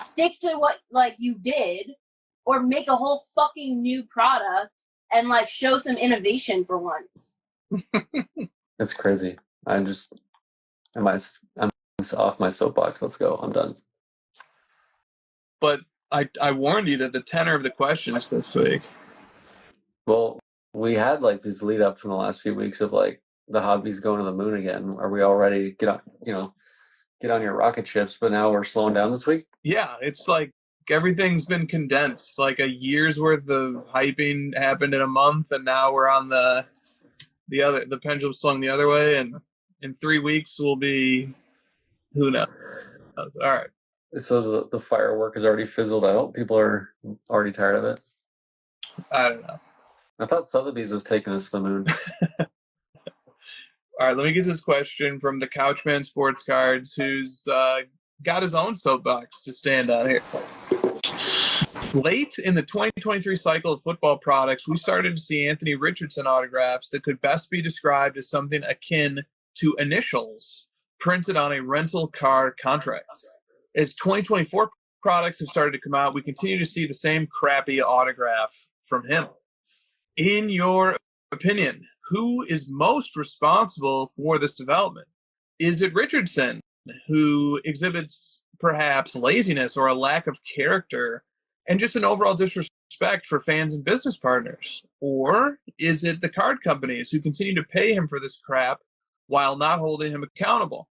stick to what, like, you did, or make a whole fucking new product and, like, show some innovation for once. It's crazy. I'm off my soapbox. Let's go. I'm done. But I warned you that the tenor of the questions this week. Well, we had like this lead up from the last few weeks of like the hobbies going to the moon again. Are we all ready to get on your rocket ships? But now we're slowing down this week. Yeah, it's like everything's been condensed. Like a year's worth of hyping happened in a month, and now we're on the pendulum swung the other way, and in 3 weeks we'll be who knows. All right. So the firework is already fizzled out. People are already tired of it. I don't know. I thought Sotheby's was taking us to the moon. All right, let me get this question from the Couchman Sports Cards, who's got his own soapbox to stand on here. Late in the 2023 cycle of football products, we started to see Anthony Richardson autographs that could best be described as something akin to initials printed on a rental car contract. As 2024 products have started to come out, we continue to see the same crappy autograph from him. In your opinion, who is most responsible for this development? Is it Richardson, who exhibits perhaps laziness or a lack of character and just an overall disrespect for fans and business partners? Or is it the card companies who continue to pay him for this crap while not holding him accountable?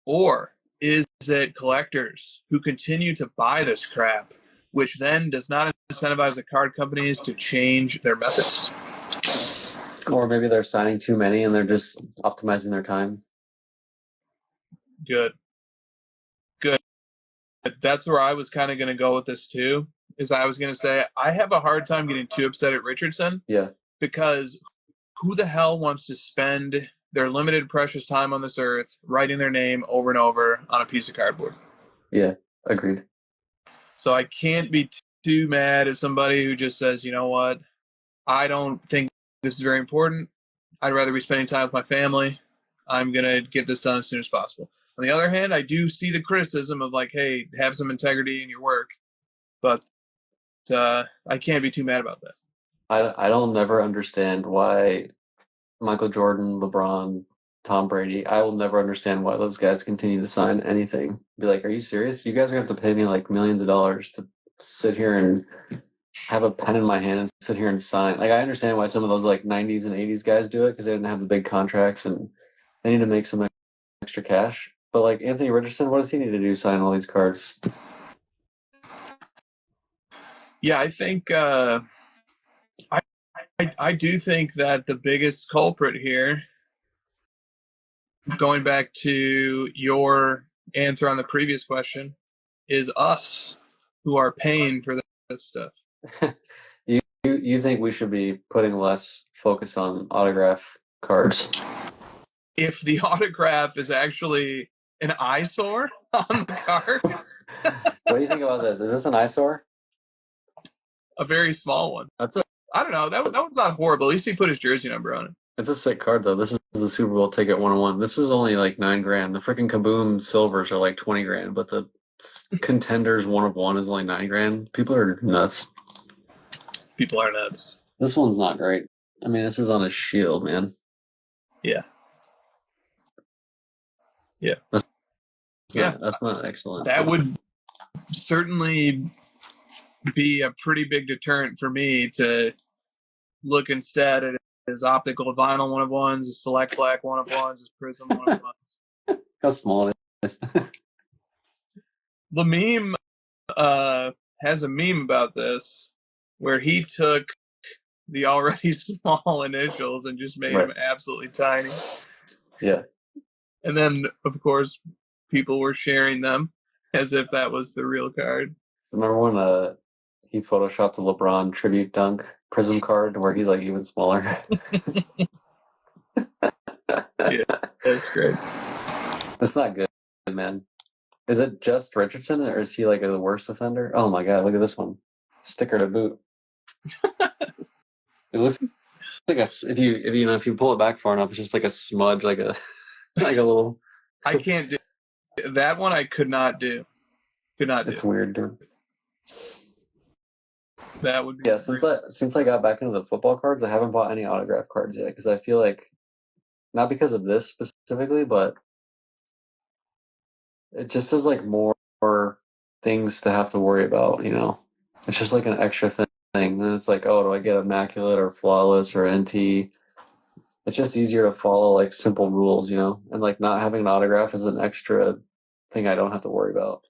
Or is it collectors who continue to buy this crap, which then does not incentivize the card companies to change their methods? Or maybe they're signing too many and they're just optimizing their time. Good. That's where I was kind of going to go with this too, is I was going to say I have a hard time getting too upset at Richardson. Yeah. Because who the hell wants to spend their limited precious time on this earth writing their name over and over on a piece of cardboard? Yeah, agreed. So I can't be too mad at somebody who just says, you know what, I don't think this is very important. I'd rather be spending time with my family. I'm going to get this done as soon as possible. On the other hand, I do see the criticism of like, hey, have some integrity in your work. But I can't be too mad about that. I don't never understand why Michael Jordan, LeBron, Tom Brady, I will never understand why those guys continue to sign anything. Be like, are you serious? You guys are going to have to pay me like millions of dollars to sit here and have a pen in my hand and sit here and sign. Like, I understand why some of those like 90s and 80s guys do it because they didn't have the big contracts and they need to make some extra cash. But like Anthony Richardson, what does he need to do? Sign all these cards? Yeah, I think I do think that the biggest culprit here, going back to your answer on the previous question, is us who are paying for this stuff. You think we should be putting less focus on autograph cards? If the autograph is actually an eyesore on the card. What do you think about this? Is this an eyesore? A very small one. I don't know. That one's not horrible. At least he put his jersey number on it. It's a sick card, though. This is the Super Bowl ticket 101. This is only like $9,000. The freaking Kaboom silvers are like $20,000, but the Contenders 1 of 1 is only $9,000. People are nuts. People are nuts. This one's not great. I mean, this is on a shield, man. Yeah. That's not excellent. That would certainly be a pretty big deterrent for me to look instead at his optical vinyl 1 of 1s, his select black 1 of 1s, his Prism 1 of 1s. How small it is. The meme has a meme about this where he took the already small initials and just made them absolutely tiny. Yeah. And then, of course, people were sharing them as if that was the real card. Remember when he photoshopped the LeBron tribute dunk Prism card where he's like even smaller? Yeah, that's great. That's not good, man. Is it just Richardson, or is he like the worst offender? Oh my god, look at this one. Sticker to boot. It looks like if you pull it back far enough, it's just like a smudge, like a little. I can't do that one. I could not do. Could not do. It's weird, dude. That would be since I got back into the football cards, I haven't bought any autograph cards yet because I feel like, not because of this specifically, but it just is like more things to have to worry about, you know? It's just like an extra thing. Then it's like, oh, do I get immaculate or flawless or NT? It's just easier to follow like simple rules, you know? And like not having an autograph is an extra thing I don't have to worry about.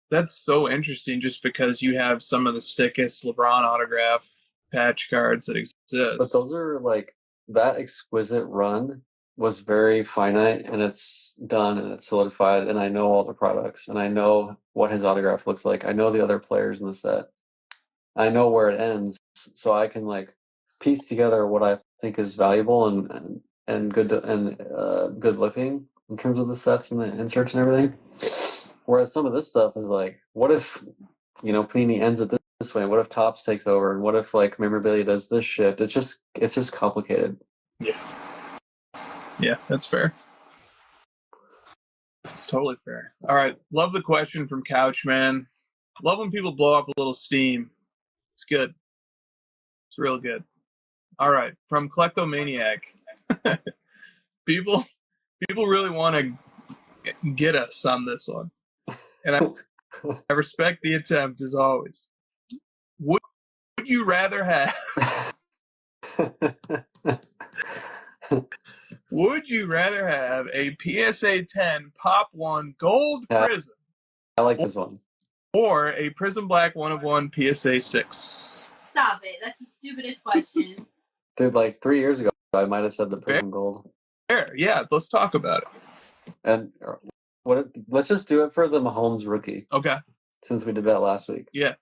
That's so interesting just because you have some of the sickest LeBron autograph patch cards that exist. But those are like, that exquisite run was very finite, and it's done and it's solidified, and I know all the products, and I know what his autograph looks like. I know the other players in the set. I know where it ends, so I can like piece together what I think is valuable and good good looking in terms of the sets and the inserts and everything. Whereas some of this stuff is like, what if, you know, Panini ends it this way? What if Topps takes over? And what if like memorabilia does this shit? It's just complicated. Yeah, that's fair. That's totally fair. All right, love the question from Couchman. Love when people blow off a little steam. It's good. It's real good. All right, from Kleptomaniac. people really want to get us on this one, and I respect the attempt as always. Would you rather have? Would you rather have a PSA 10 Pop 1 Gold Prism? I like this one. Or a Prism Black 1 of 1 PSA 6? Stop it. That's the stupidest question. Dude, like 3 years ago, I might have said the Prism Gold. Fair. Yeah, let's talk about it. And let's just do it for the Mahomes rookie. Okay. Since we did that last week. Yeah.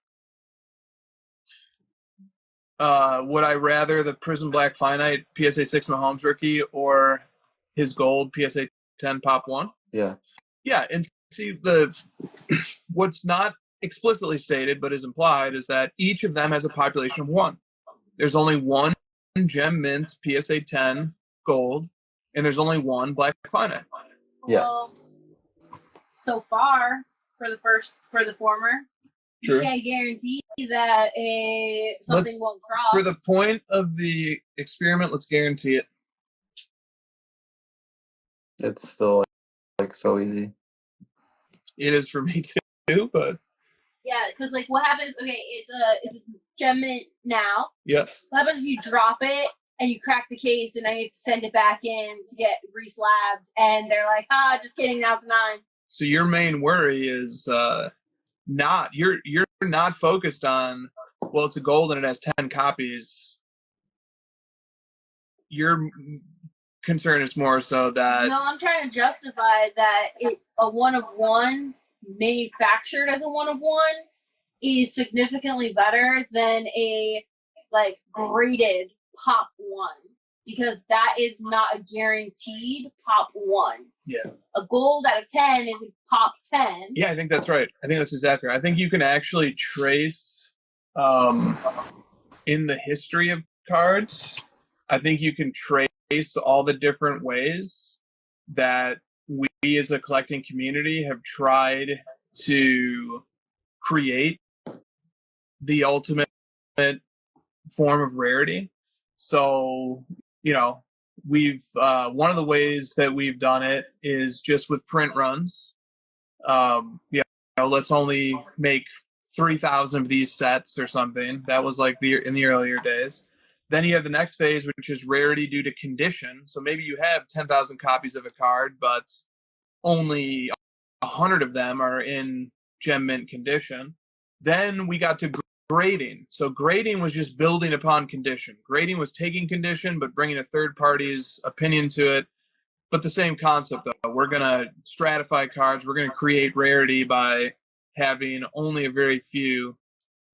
Would I rather the Prism Black Finite PSA 6 Mahomes rookie or his gold PSA 10 Pop 1? Yeah. Yeah, and see, what's not explicitly stated but is implied is that each of them has a population of 1. There's only 1 Gem Mint PSA 10 gold, and there's only 1 Black Finite. Yeah. Well, so far, for the former, True. You can't guarantee that something won't cross. For the point of the experiment, let's guarantee it. It's still like so easy. It is for me too, but yeah, because like what happens? Okay, it's a Gem Mint now. Yeah. What happens if you drop it and you crack the case and then you have to send it back in to get reslabbed, and they're like, just kidding, now it's 9. So your main worry is you're not focused on, well, it's a gold and it has 10 copies. Your concern is more so that... No, I'm trying to justify that a 1 of 1 manufactured as a 1 of 1 is significantly better than a like graded Pop 1, because that is not a guaranteed Pop 1. Yeah. A gold out of 10 is a Pop 10. Yeah, I think that's right. I think that's exactly right. I think you can actually trace in the history of cards, I think you can trace all the different ways that we as a collecting community have tried to create the ultimate form of rarity. So, you know, we've one of the ways that we've done it is just with print runs. Let's only make 3,000 of these sets or something. That was like in the earlier days. Then you have the next phase, which is rarity due to condition. So maybe you have 10,000 copies of a card, but only 100 of them are in Gem Mint condition. Then we got to grading. So grading was just building upon condition. Grading was taking condition, but bringing a third party's opinion to it. But the same concept, though. We're going to stratify cards. We're going to create rarity by having only a very few,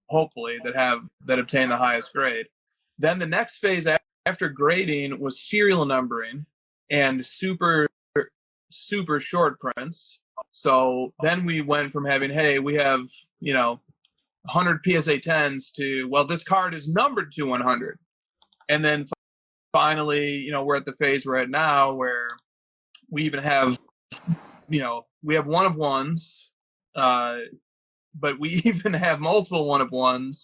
hopefully, that obtain the highest grade. Then the next phase after grading was serial numbering and super, super short prints. So then we went from having, hey, we have, 100 PSA 10s to, well, this card is numbered to 100. And then finally, we're at the phase we're at now where we even have, we have 1 of 1s But we even have multiple one of ones,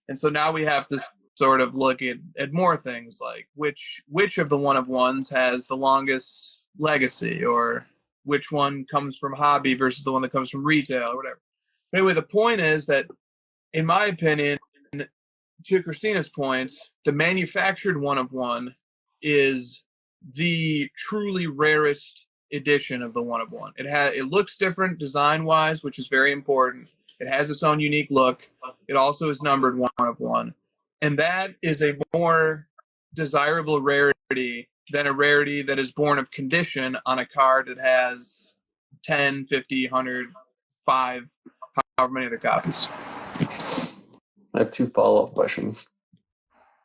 and so now we have to sort of look at more things like which of the one of ones has the longest legacy, or which one comes from hobby versus the one that comes from retail or whatever. But anyway, the point is that, in my opinion, to Christina's point, the manufactured one of one is the truly rarest edition of the one of one. It looks different design wise, which is very important. It has its own unique look. It also is numbered one of one. And that is a more desirable rarity than a rarity that is born of condition on a card that has 10, 50, 100, 5, however many other copies. I have 2 follow-up questions.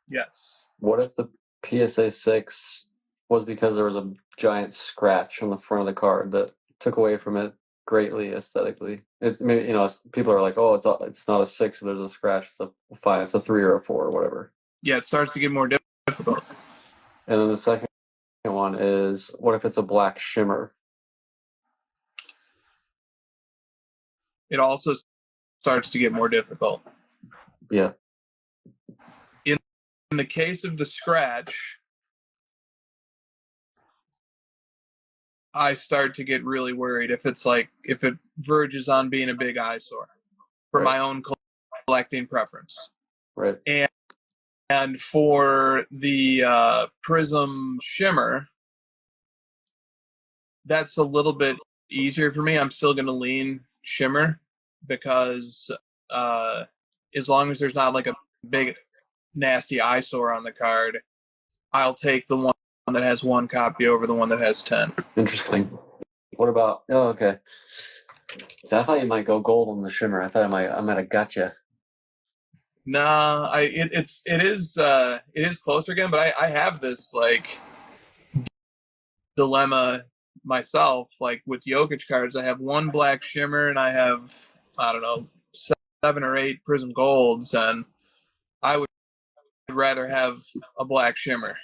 Yes. What if the PSA 6 was because there was a giant scratch on the front of the card that took away from it greatly aesthetically? People are like, oh, it's not a 6 if there's a scratch. It's a 5, it's a 3 or a 4 or whatever. Yeah, it starts to get more difficult. And then the second one is, what if it's a black shimmer? It also starts to get more difficult. Yeah. In the case of the scratch, I start to get really worried if it verges on being a big eyesore for my own collecting preference. Right. And for the Prism shimmer, that's a little bit easier for me. I'm still going to lean shimmer because as long as there's not like a big nasty eyesore on the card, I'll take the one that has 1 copy over the one that has 10. Interesting. What about? Oh, okay. So I thought you might go gold on the shimmer. I thought I might have got you. Nah, it is closer again, but I have this like dilemma myself. Like with Jokic cards, I have 1 black shimmer and I have, I don't know, 7 or 8 Prism golds, and I would rather have a black shimmer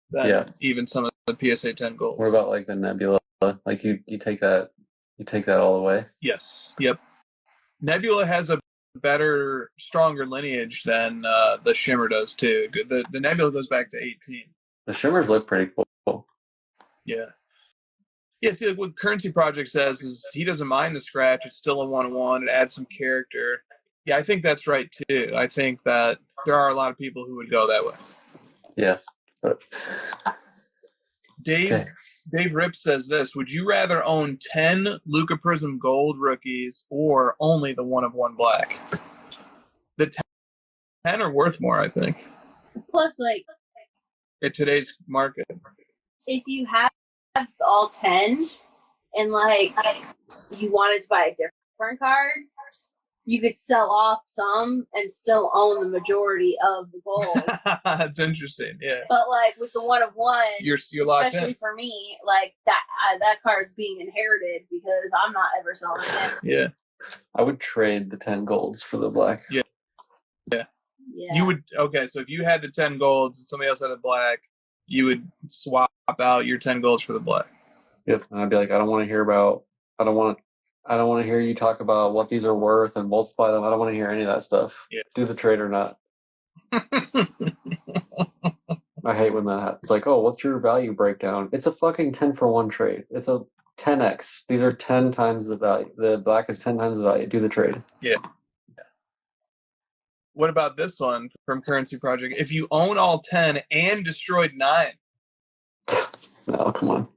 than even some of the PSA 10 golds. What about like the Nebula? Like you take that all the way? Yes. Yep. Nebula has a better, stronger lineage than the shimmer does too. The Nebula goes back to 18. The shimmers look pretty cool. Yeah. Yeah, see, like what Currency Project says is he doesn't mind the scratch. It's still a 1-1. It adds some character. Yeah, I think that's right too. I think that there are a lot of people who would go that way. Yeah. But Dave Rip says this: would you rather own 10 Luka Prism Gold rookies or only the 1 of 1 black? The 10 are worth more, I think. Plus, like, in today's market, if you have all 10 and like you wanted to buy a different card, you could sell off some and still own the majority of the gold. That's interesting, yeah. But like with the 1 of 1, you're locked especially in. For me, like that card's being inherited because I'm not ever selling it. Yeah, I would trade the 10 golds for the black. Yeah. You would. Okay, so if you had the 10 golds and somebody else had the black, you would swap out your 10 golds for the black. Yep, and I'd be like, I don't want to hear you talk about what these are worth and multiply them. I don't want to hear any of that stuff. Yeah. Do the trade or not. I hate when that happens. It's like, oh, what's your value breakdown? It's a fucking 10 for 1 trade. It's a 10x. These are 10 times the value. The black is 10 times the value. Do the trade. Yeah. What about this one from Currency Project? If you own all 10 and destroyed 9. No, come on.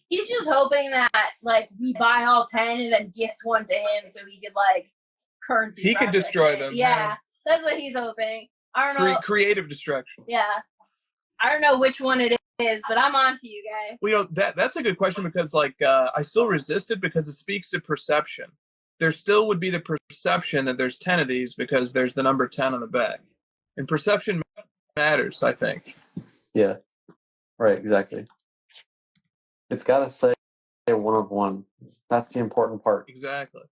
He's just hoping that like we buy all 10 and then gift one to him so he could like Currency. He could destroy them. Yeah, that's what he's hoping. I don't know. Creative destruction. Yeah. I don't know which one it is, but I'm on to you guys. Well, that's a good question because like I still resist it because it speaks to perception. There still would be the perception that there's 10 of these because there's the number 10 on the back. And perception matters, I think. Yeah. Right, exactly. It's got to say 1 of 1. That's the important part. Exactly.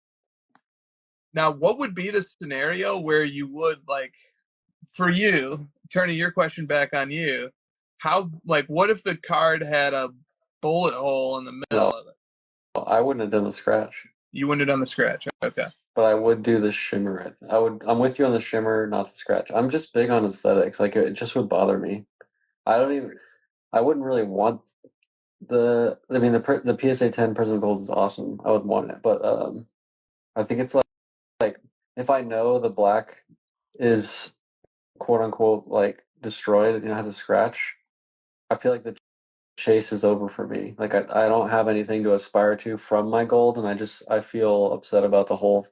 Now, what would be the scenario where you would, like, for you, turning your question back on you, what if the card had a bullet hole in the middle of it? I wouldn't have done the scratch. You wouldn't have done the scratch. Okay. But I would do the shimmer. I'm with you on the shimmer, not the scratch. I'm just big on aesthetics. Like, it just would bother me. I wouldn't really want the PSA 10 Prism Gold is awesome. I would want it. But I think it's like if I know the black is quote unquote like destroyed and it has a scratch, I feel like the chase is over for me. Like I don't have anything to aspire to from my gold, and I feel upset about the whole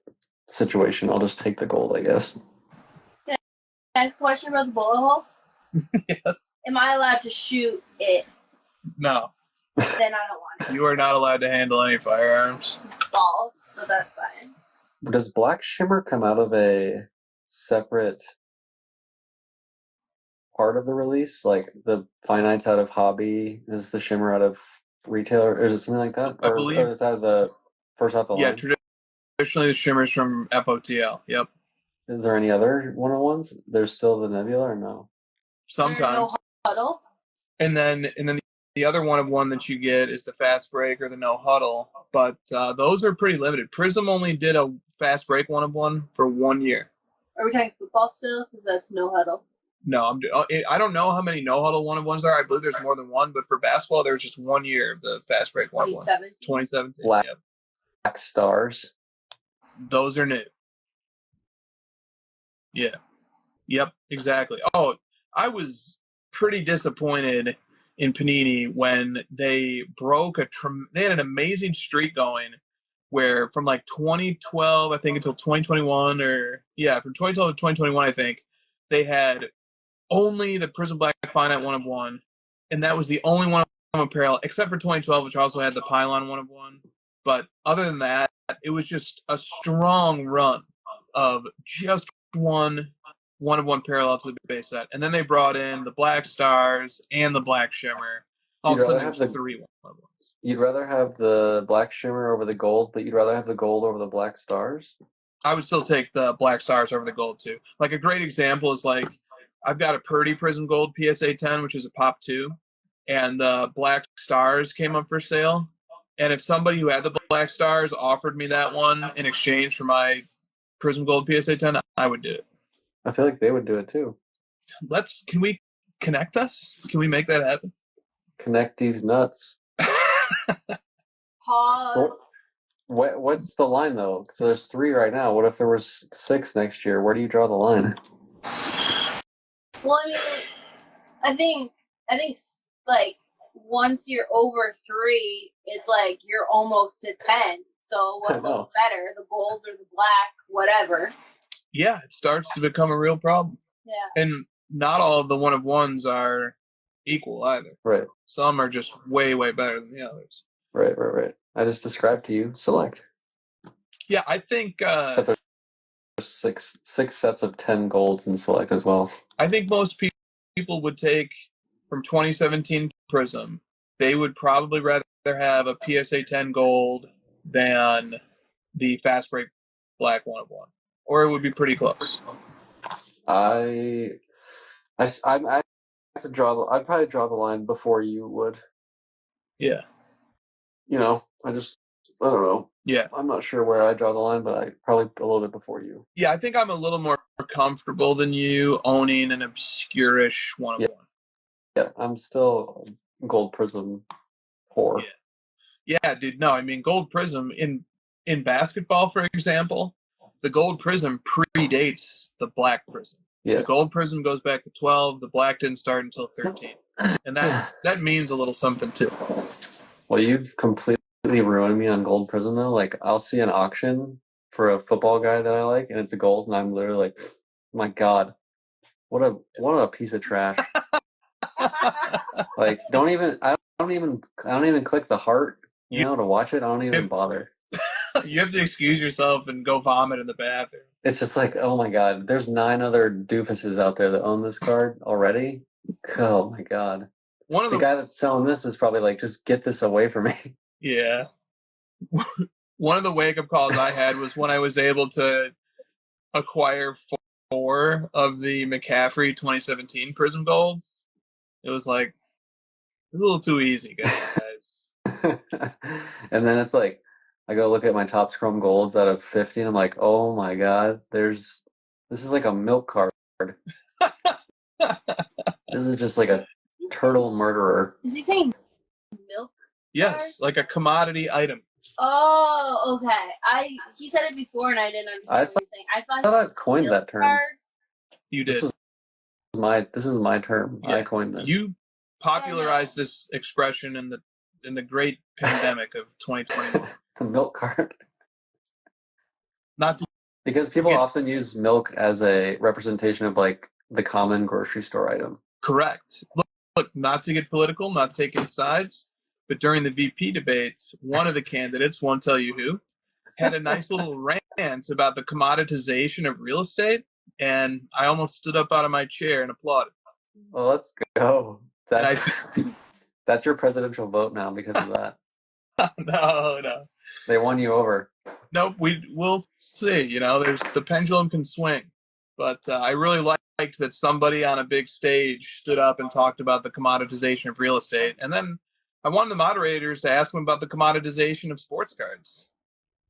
situation. I'll just take the gold, I guess. Can I ask a question about the bullet hole? Yes. Am I allowed to shoot it? No. Then I don't want it. You are not allowed to handle any firearms. Balls, but that's fine. Does black shimmer come out of a separate part of the release? Like the Finites out of hobby, is the shimmer out of retailer, or is it something like that? I believe. Or is that the first off the line? Yeah, traditionally the shimmer's from FOTL. Yep. Is there any other one-on-ones? There's still the Nebula, or no? Sometimes. No huddle. And then the other one that you get is the fast break or the no huddle, but those are pretty limited. Prism only did a fast break one for 1 year. Are we talking football still? Because that's no huddle. No, I don't know how many no huddle one-on-ones there are. I believe there's more than one, but for basketball, there was just 1 year of the fast break one. 2017. Black yep. Stars. Those are new. Yeah. Yep, exactly. Oh, I was pretty disappointed in Panini when they broke they had an amazing streak going where from like 2012, I think, until 2021, from 2012 to 2021, I think, they had only the Prism Black Finite 1/1, and that was the only one of apparel, except for 2012, which also had the Pylon 1/1. But other than that, it was just a strong run of just one of one parallel to the base set. And then they brought in the Black Stars and the Black Shimmer. All of a sudden, there's 3 1/1s. You'd rather have the Black Shimmer over the gold, but you'd rather have the gold over the Black Stars? I would still take the Black Stars over the gold, too. Like, a great example is, like, I've got a Purdy Prism Gold PSA 10, which is a Pop 2, and the Black Stars came up for sale. And if somebody who had the Black Stars offered me that one in exchange for my Prism Gold PSA 10, I would do it. I feel like they would do it too. Can we connect us? Can we make that happen? Connect these nuts. Pause. What's the line though? So there's 3 right now. What if there was 6 next year? Where do you draw the line? Well, I think like once you're over 3, it's like you're almost to 10. So what looks better, the gold or the black, whatever. Yeah, it starts to become a real problem. Yeah. And not all of the 1/1s are equal either. Right. Some are just way, way better than the others. Right. I just described to you. Select. Yeah, I think there's six sets of 10 golds in Select as well. I think most people would take from 2017 Prism. They would probably rather have a PSA 10 gold than the Fast Break Black 1/1. Or it would be pretty close. I have to draw. I'd probably draw the line before you would. Yeah. I don't know. Yeah. I'm not sure where I draw the line, but I probably a little bit before you. Yeah, I think I'm a little more comfortable than you owning an obscure-ish 1/1. Yeah, I'm still Gold Prism poor. Yeah, dude. No, I mean Gold Prism in basketball, for example. The Gold Prism predates the Black Prism. Yeah. The Gold Prism goes back to 12. The Black didn't start until 13. And that means a little something, too. Well, you've completely ruined me on Gold Prism, though. Like, I'll see an auction for a football guy that I like, and it's a gold, and I'm literally like, my God, what a piece of trash. Like, I don't even click the heart, to watch it. I don't even bother. You have to excuse yourself and go vomit in the bathroom. It's just like, oh my God, there's 9 other doofuses out there that own this card already. Oh my God. The guy that's selling this is probably like, just get this away from me. Yeah. One of the wake-up calls I had was when I was able to acquire 4 of the McCaffrey 2017 Prism Golds. It was like, a little too easy, guys. And then it's like, I go look at my Topps Chrome Golds out of 50, and I'm like, oh my god, this is like a milk card. This is just like a turtle murderer. Is he saying milk? Yes, card? like a commodity item. Oh, okay. He said it before, and I didn't understand what he was saying. I thought I coined that term. Cards. You did. This is my term. Yeah. I coined this. You popularized this expression in the great pandemic of 2021. The milk card. Not because people often use milk as a representation of like the common grocery store item. Correct. Look, not to get political, not taking sides, but during the VP debates, one of the candidates, won't tell you who, had a nice little rant about the commoditization of real estate, and I almost stood up out of my chair and applauded. Well, let's go. That's your presidential vote now because of that. No. They won you over. Nope, we'll see. You know, the pendulum can swing. But I really liked that somebody on a big stage stood up and talked about the commoditization of real estate. And then I wanted the moderators to ask them about the commoditization of sports cards.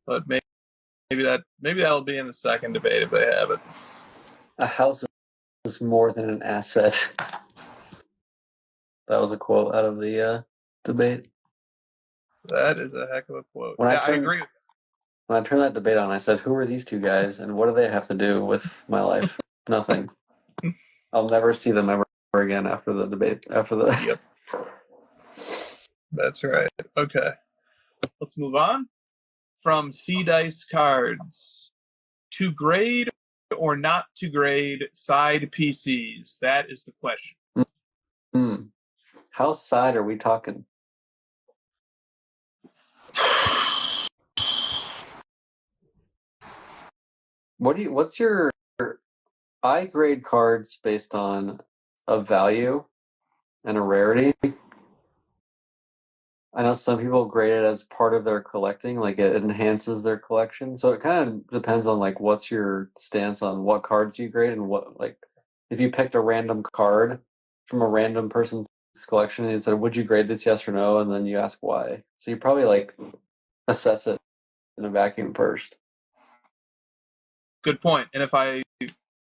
But maybe that'll be in the second debate if they have it. A house is more than an asset. That was a quote out of the debate. That is a heck of a quote. I agree with that. When I turned that debate on, I said, who are these two guys and what do they have to do with my life? Nothing. I'll never see them ever again after the debate. Yep. That's right. Okay. Let's move on. From C Dice Cards. To grade or not to grade side PCs? That is the question. How side are we talking? What's your... I grade cards based on a value and a rarity. I know some people grade it as part of their collecting, like it enhances their collection. So it kind of depends on like what's your stance on what cards you grade and what, like, if you picked a random card from a random person's collection and you said, would you grade this, yes or no? And then you ask why. So you probably like assess it in a vacuum first. Good point. And if I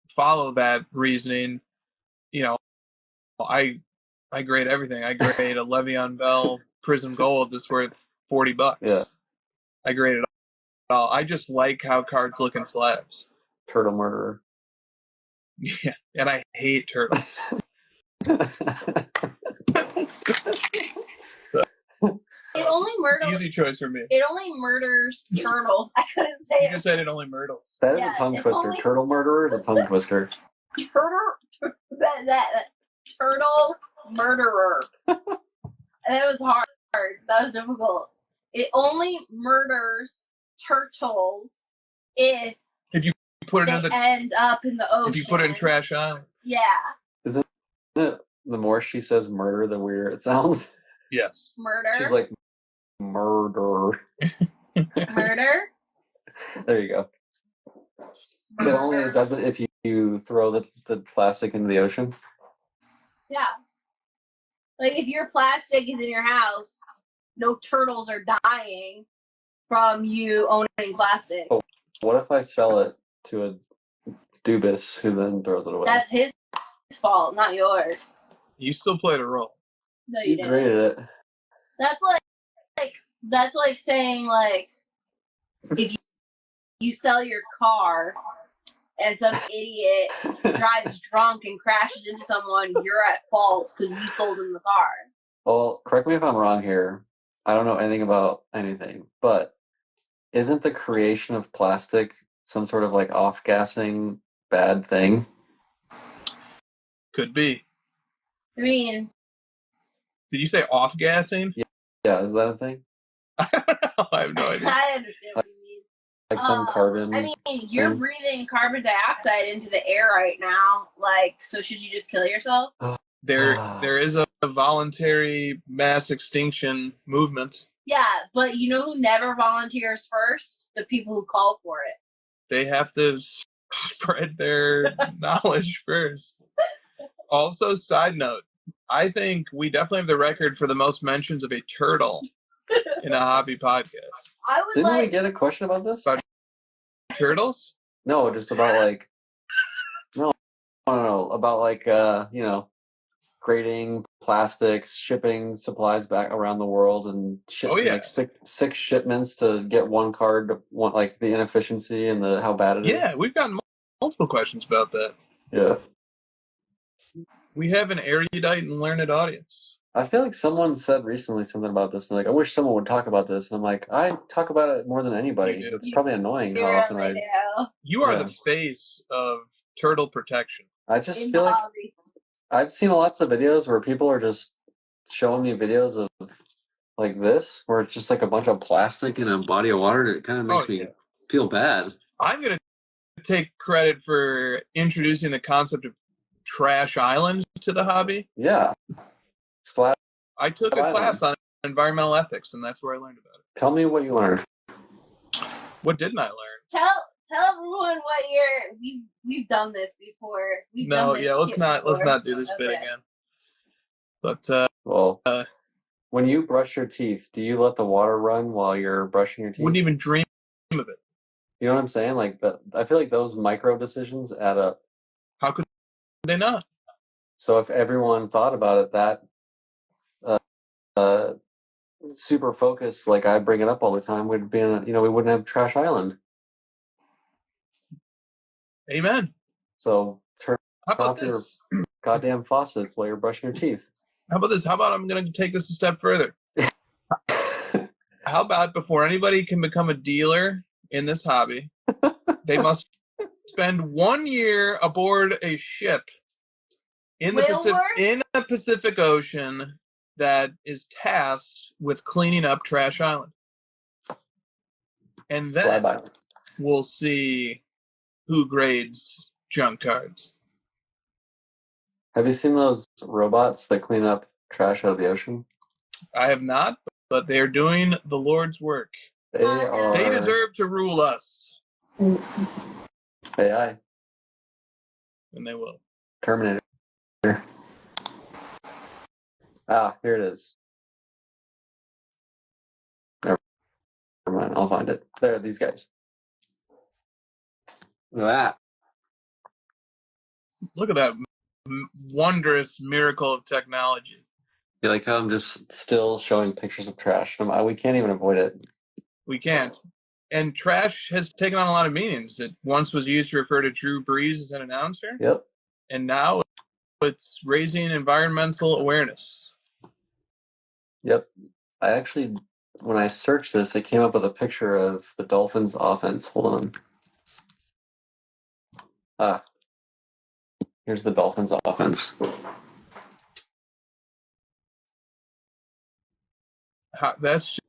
follow that reasoning, you know, I grade everything. I grade a Le'Veon Bell Prism Gold that's worth $40. Yeah. I grade it all. I just like how cards look in slabs. Turtle murderer. Yeah, and I hate turtles. It only murders. Easy choice for me. It only murders turtles. I couldn't say it. You just said it only murders. That is a tongue twister. Only... Turtle murderer is a tongue twister. That turtle murderer. That was hard. That was difficult. It only murders turtles if you put it end up in the ocean. If you put it in Trash Island. Yeah. Isn't it the more she says murder, the weirder it sounds? Yes. Murder. She's like murder. Murder. There you go. But only it does it if you throw the plastic into the ocean. Yeah. Like if your plastic is in your house, no turtles are dying from you owning plastic. Oh, what if I sell it to a doobus who then throws it away? That's his fault, not yours. You still played a role. No, you didn't. Graded it. That's like saying like if you sell your car and some idiot drives drunk and crashes into someone, you're at fault because you sold him the car. Well, correct me if I'm wrong here. I don't know anything about anything, but isn't the creation of plastic some sort of like off-gassing bad thing? Could be. I mean... Did you say off-gassing? Yeah, is that a thing? I don't know. I have no idea. I understand what you mean. Like some carbon. I mean, you're breathing carbon dioxide into the air right now. Like, so should you just kill yourself? There is a voluntary mass extinction movement. Yeah, but you know who never volunteers first? The people who call for it. They have to spread their knowledge first. Also, side note, I think we definitely have the record for the most mentions of a turtle in a hobby podcast. Didn't we get a question about this? About turtles? No, just about like no, about like grading plastics, shipping supplies back around the world, and like six shipments to get one card. Like the inefficiency and how bad it is. Yeah, we've gotten multiple questions about that. Yeah, we have an erudite and learned audience. I feel like someone said recently something about this, and like I wish someone would talk about this. And I'm like, I talk about it more than anybody. It's probably annoying how often You are the face of turtle protection. I just feel like I've seen lots of videos where people are just showing me videos of like this, where it's just like a bunch of plastic in a body of water, and it kind of makes me feel bad. I'm going to take credit for introducing the concept of trash island to the hobby. Yeah. I took a class on environmental ethics, and that's where I learned about it. Tell me what you learned. What didn't I learn? Tell everyone what we've done this before. Let's not do this bit again. But when you brush your teeth, do you let the water run while you're brushing your teeth? Wouldn't even dream of it. You know what I'm saying? Like I feel like those micro decisions add up. How could they not? So if everyone thought about it, that super focused, like I bring it up all the time, we'd be we wouldn't have Trash Island. Amen. So turn off your goddamn faucets while you're brushing your teeth. How about this? How about I'm going to take this a step further? How about before anybody can become a dealer in this hobby, they must spend 1 year aboard a ship in the Pacific Ocean that is tasked with cleaning up Trash Island. And then we'll see who grades junk cards. Have you seen those robots that clean up trash out of the ocean? I have not, but they are doing the Lord's work. They deserve to rule us. AI. And they will. Terminator. Ah, here it is. Never mind, I'll find it. There, these guys. Look at that. Look at that wondrous miracle of technology. You like how I'm just still showing pictures of trash? We can't even avoid it. We can't. And trash has taken on a lot of meanings. It once was used to refer to Drew Brees as an announcer. Yep. And now it's raising environmental awareness. Yep. I actually, when I searched this, it came up with a picture of the Dolphins offense. Hold on. Here's the Dolphins offense. That's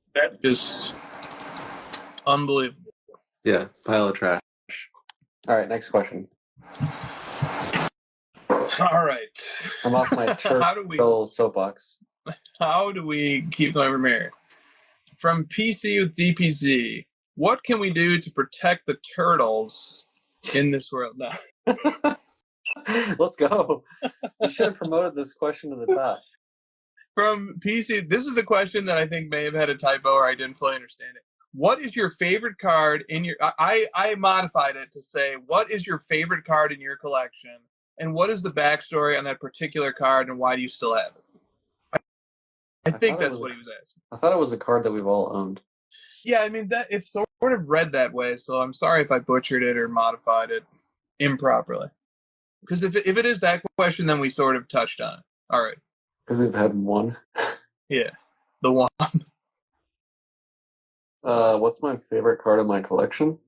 just unbelievable. Yeah, pile of trash. All right, next question. All right. I'm off my turtle soapbox. How do we keep going from here? From PC with DPZ, what can we do to protect the turtles in this world now? Let's go. You should have promoted this question to the top. From PC, this is a question that I think may have had a typo or I didn't fully understand it. What is your favorite card in your... I modified it to say, what is your favorite card in your collection? And what is the backstory on that particular card and why do you still have it? I think that's what he was asking. I thought it was a card that we've all owned. Yeah, I mean, that it's sort of read that way, so I'm sorry if I butchered it or modified it improperly. Because if it is that question, then we sort of touched on it. All right. Because we've had one. Yeah, the one. What's my favorite card of my collection?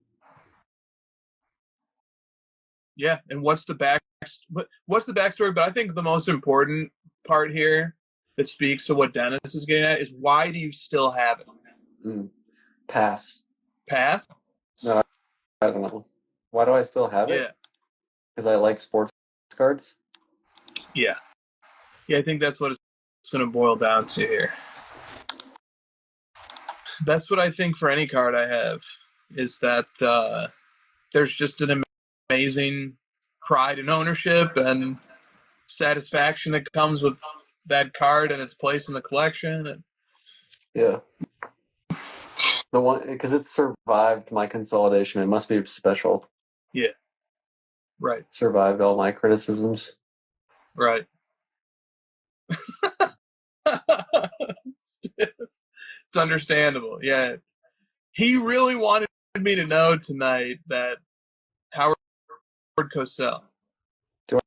Yeah, and what's the backstory? But I think the most important part here that speaks to what Dennis is getting at is why do you still have it? Pass. Pass? No, I don't know. Why do I still have it? Yeah. Because I like sports cards? Yeah. Yeah, I think that's what it's going to boil down to here. That's what I think for any card I have, is that there's just an amazing pride and ownership and satisfaction that comes with that card and its place in the collection. And yeah. The one, because it survived my consolidation. It must be special. Yeah. Right. Survived all my criticisms. Right. It's understandable. Yeah. He really wanted me to know tonight that Howard Cosell. Do you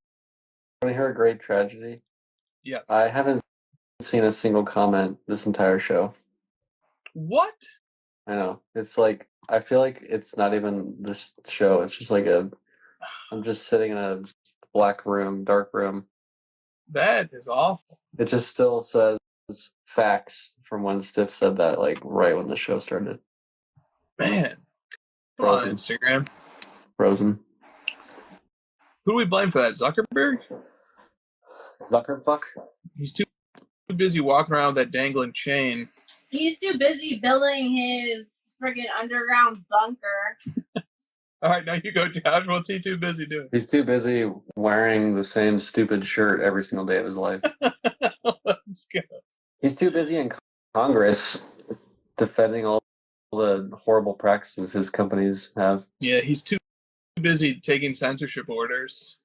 want to hear a great tragedy? Yes. I haven't seen a single comment this entire show. What? I know. It's like, I feel like it's not even this show. It's just like I'm just sitting in a black room, dark room. That is awful. It just still says facts from when Stiff said that, like, right when the show started. Man. Come on, Instagram. Frozen. Who do we blame for that? Zuckerberg? Zuckerfuck? He's too busy walking around with that dangling chain. He's too busy building his friggin' underground bunker. All right, now you go, Josh. What's he too busy doing? He's too busy wearing the same stupid shirt every single day of his life. Let's go. He's too busy in Congress defending all the horrible practices his companies have. Yeah, he's too busy taking censorship orders.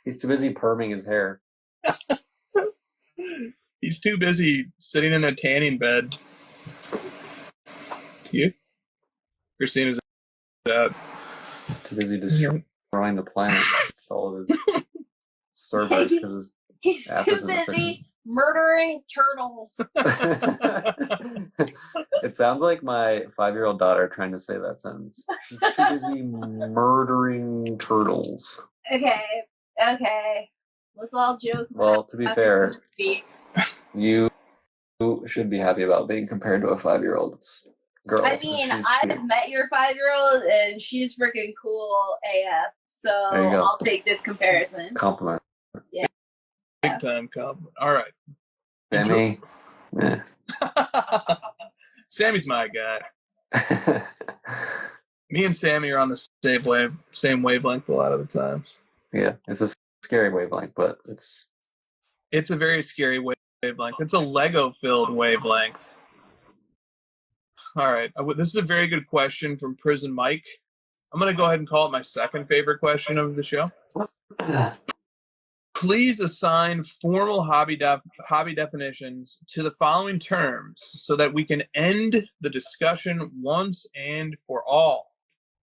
He's too busy perming his hair. He's too busy sitting in a tanning bed. You? Christina's out. He's too busy destroying the planet with all of his servers because he's too busy murdering turtles. It sounds like my 5-year-old daughter trying to say that sentence. She's too busy murdering turtles. Okay. Let's all joke. Well, to be fair, you should be happy about being compared to a 5-year-old. It's girl. I mean, I've met your 5-year-old, and she's freaking cool AF. So I'll take this comparison. Compliment. Yeah. Big time compliment. All right. Sammy. Yeah. Sammy's my guy. Me and Sammy are on the same wavelength a lot of the times. Yeah, it's a scary wavelength, but it's a very scary wavelength. It's a Lego-filled wavelength. All right. This is a very good question from Prism Mike. I'm going to go ahead and call it my second favorite question of the show. Please assign formal hobby definitions to the following terms so that we can end the discussion once and for all.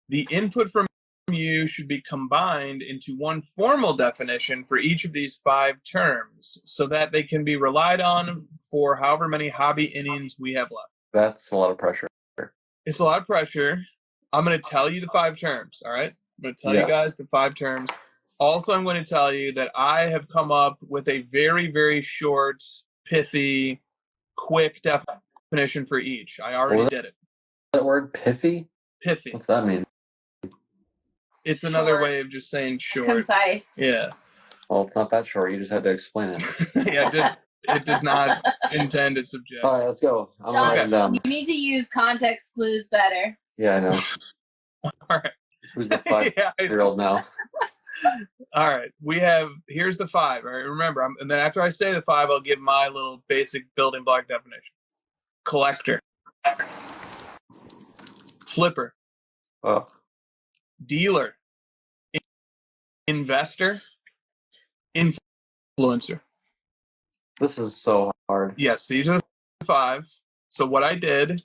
The input from you should be combined into one formal definition for each of these 5 terms so that they can be relied on for however many hobby innings we have left. That's a lot of pressure. It's a lot of pressure. I'm going to tell you the 5 terms, all right? I'm going to tell you guys the 5 terms. Also, I'm going to tell you that I have come up with a very, very short, pithy, quick definition for each. I already did it. That word, pithy? Pithy. What's that mean? It's another way of just saying short. Concise. Yeah. Well, it's not that short. You just had to explain it. Yeah, it did not intend its objective. All right, let's go. I'm writing down. You need to use context clues better. Yeah, I know. All right. Who's the 5-year-old now? All right. Here's the 5. All right. Remember, and then after I say the 5, I'll give my little basic building block definition. Collector. Flipper. Oh. Dealer. Investor. Influencer. This is so hard. Yes, these are the 5. So what I did,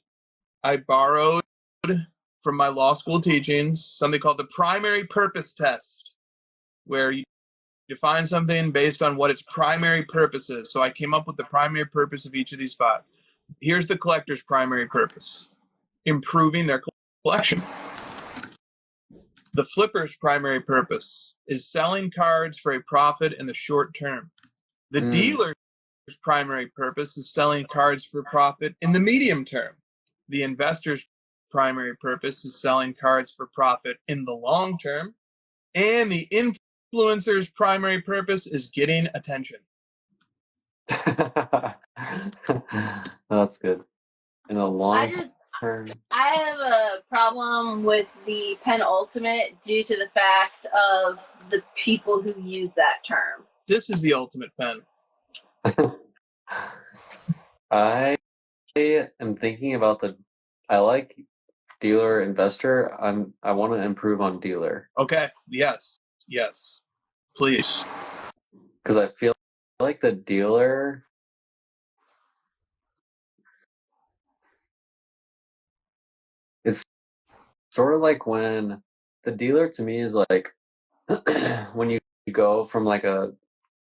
I borrowed from my law school teachings something called the primary purpose test, where you define something based on what its primary purpose is. So I came up with the primary purpose of each of these 5. Here's the collector's primary purpose: improving their collection. The flipper's primary purpose is selling cards for a profit in the short term. The dealer's primary purpose is selling cards for profit in the medium term. The investor's primary purpose is selling cards for profit in the long term. And the influencer's primary purpose is getting attention. That's good. In a long term. I have a problem with the penultimate due to the fact of the people who use that term. This is the ultimate pen. I am thinking about I like dealer investor. I want to improve on dealer. Okay. Yes. Please. Because I feel like the dealer, it's sort of like when the dealer to me is like when you go from like a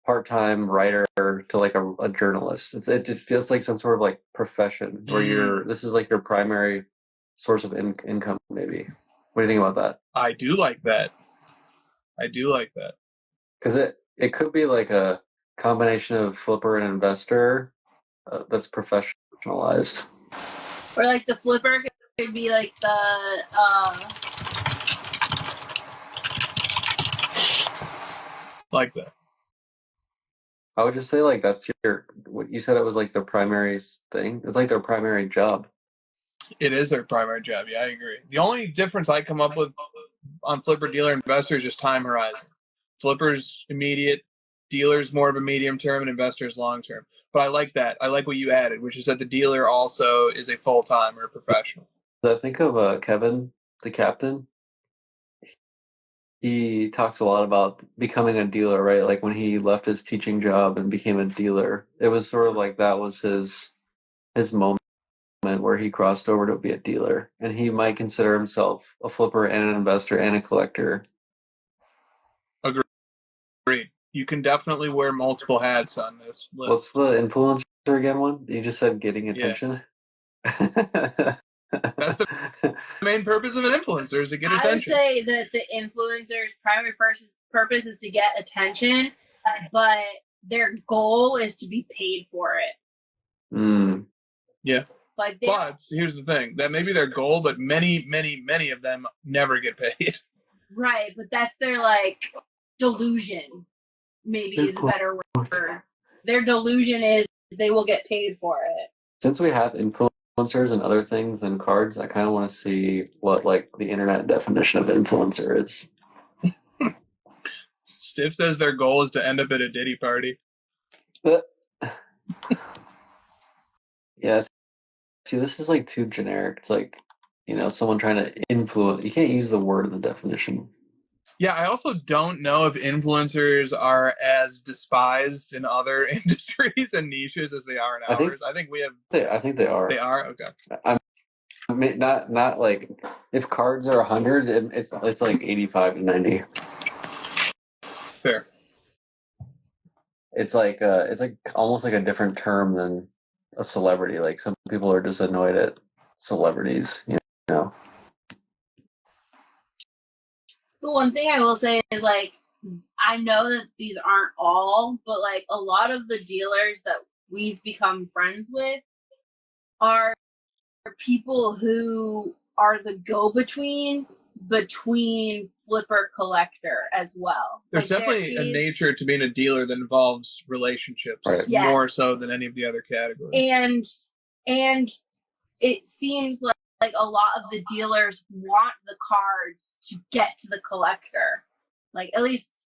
part-time writer to like a journalist. It just feels like some sort of like profession where this is like your primary source of income, maybe. What do you think about that? I do like that. Because it could be like a combination of flipper and investor that's professionalized. Or like the flipper could be like the like that. I would just say like that's what you said. It was like their primary thing. It's like their primary job. It is their primary job. Yeah, I agree. The only difference I come up with on flipper, dealer, investor is just time horizon. Flipper's immediate, dealer's more of a medium term, and investor's long term. But I like that. I like what you added, which is that the dealer also is a full time or a professional. So I think of Kevin, the captain. He talks a lot about becoming a dealer, right? Like when he left his teaching job and became a dealer, it was sort of like that was his moment where he crossed over to be a dealer, and he might consider himself a flipper and an investor and a collector. Agreed. You can definitely wear multiple hats on this list. What's the influencer again one? You just said getting attention? Yeah. That's the main purpose of an influencer, is to get attention. I would say that the influencer's primary purpose is to get attention, but their goal is to be paid for it. Yeah. But here's the thing. That may be their goal, but many of them never get paid. Right, but that's their like delusion, maybe is a better word. Their delusion is they will get paid for it. Since we have influencers and other things than cards, I kind of want to see what like the internet definition of influencer is. Stiff says their goal is to end up at a Diddy party. Yes. See, this is like too generic. It's like, someone trying to influence. You can't use the word in the definition. Yeah, I also don't know if influencers are as despised in other industries and niches as they are in ours. I think they are. They are? Okay. I mean, not like, if cards are 100, it's like 85 to 90. Fair. It's like almost like a different term than a celebrity. Like some people are just annoyed at celebrities, The one thing I will say is, like, I know that these aren't all, but like a lot of the dealers that we've become friends with are people who are the go-between between flipper collector as well. There's like definitely a nature to being a dealer that involves relationships, right? More so than any of the other categories. And it seems like a lot of the dealers want the cards to get to the collector. Like, at least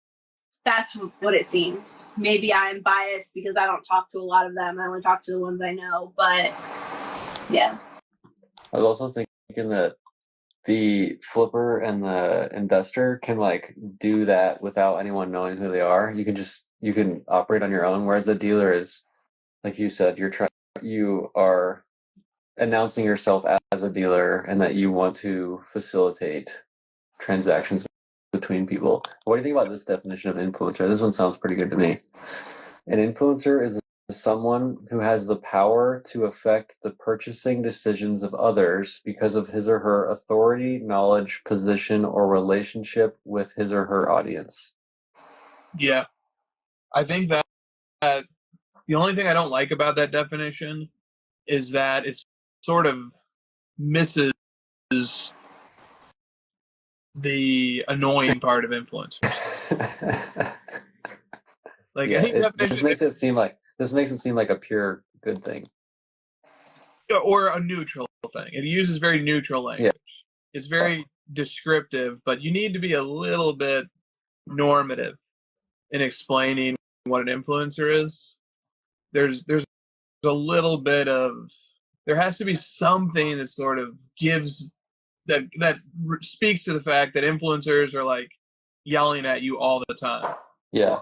that's what it seems. Maybe I'm biased because I don't talk to a lot of them. I only talk to the ones I know, but yeah. I was also thinking that the flipper and the investor can like do that without anyone knowing who they are. You can operate on your own, whereas the dealer is, like you said, you are announcing yourself as a dealer and that you want to facilitate transactions between people. What do you think about this definition of influencer? This one sounds pretty good to me. An influencer is someone who has the power to affect the purchasing decisions of others because of his or her authority, knowledge, position, or relationship with his or her audience. Yeah. I think that the only thing I don't like about that definition is that it sort of misses the annoying part of influencers. Like, yeah, any definition, this makes it seem like a pure good thing, or a neutral thing. It uses very neutral language. Yeah. It's very descriptive, but you need to be a little bit normative in explaining what an influencer is. There's a little bit of, there has to be something that sort of gives, that speaks to the fact that influencers are like yelling at you all the time. Yeah.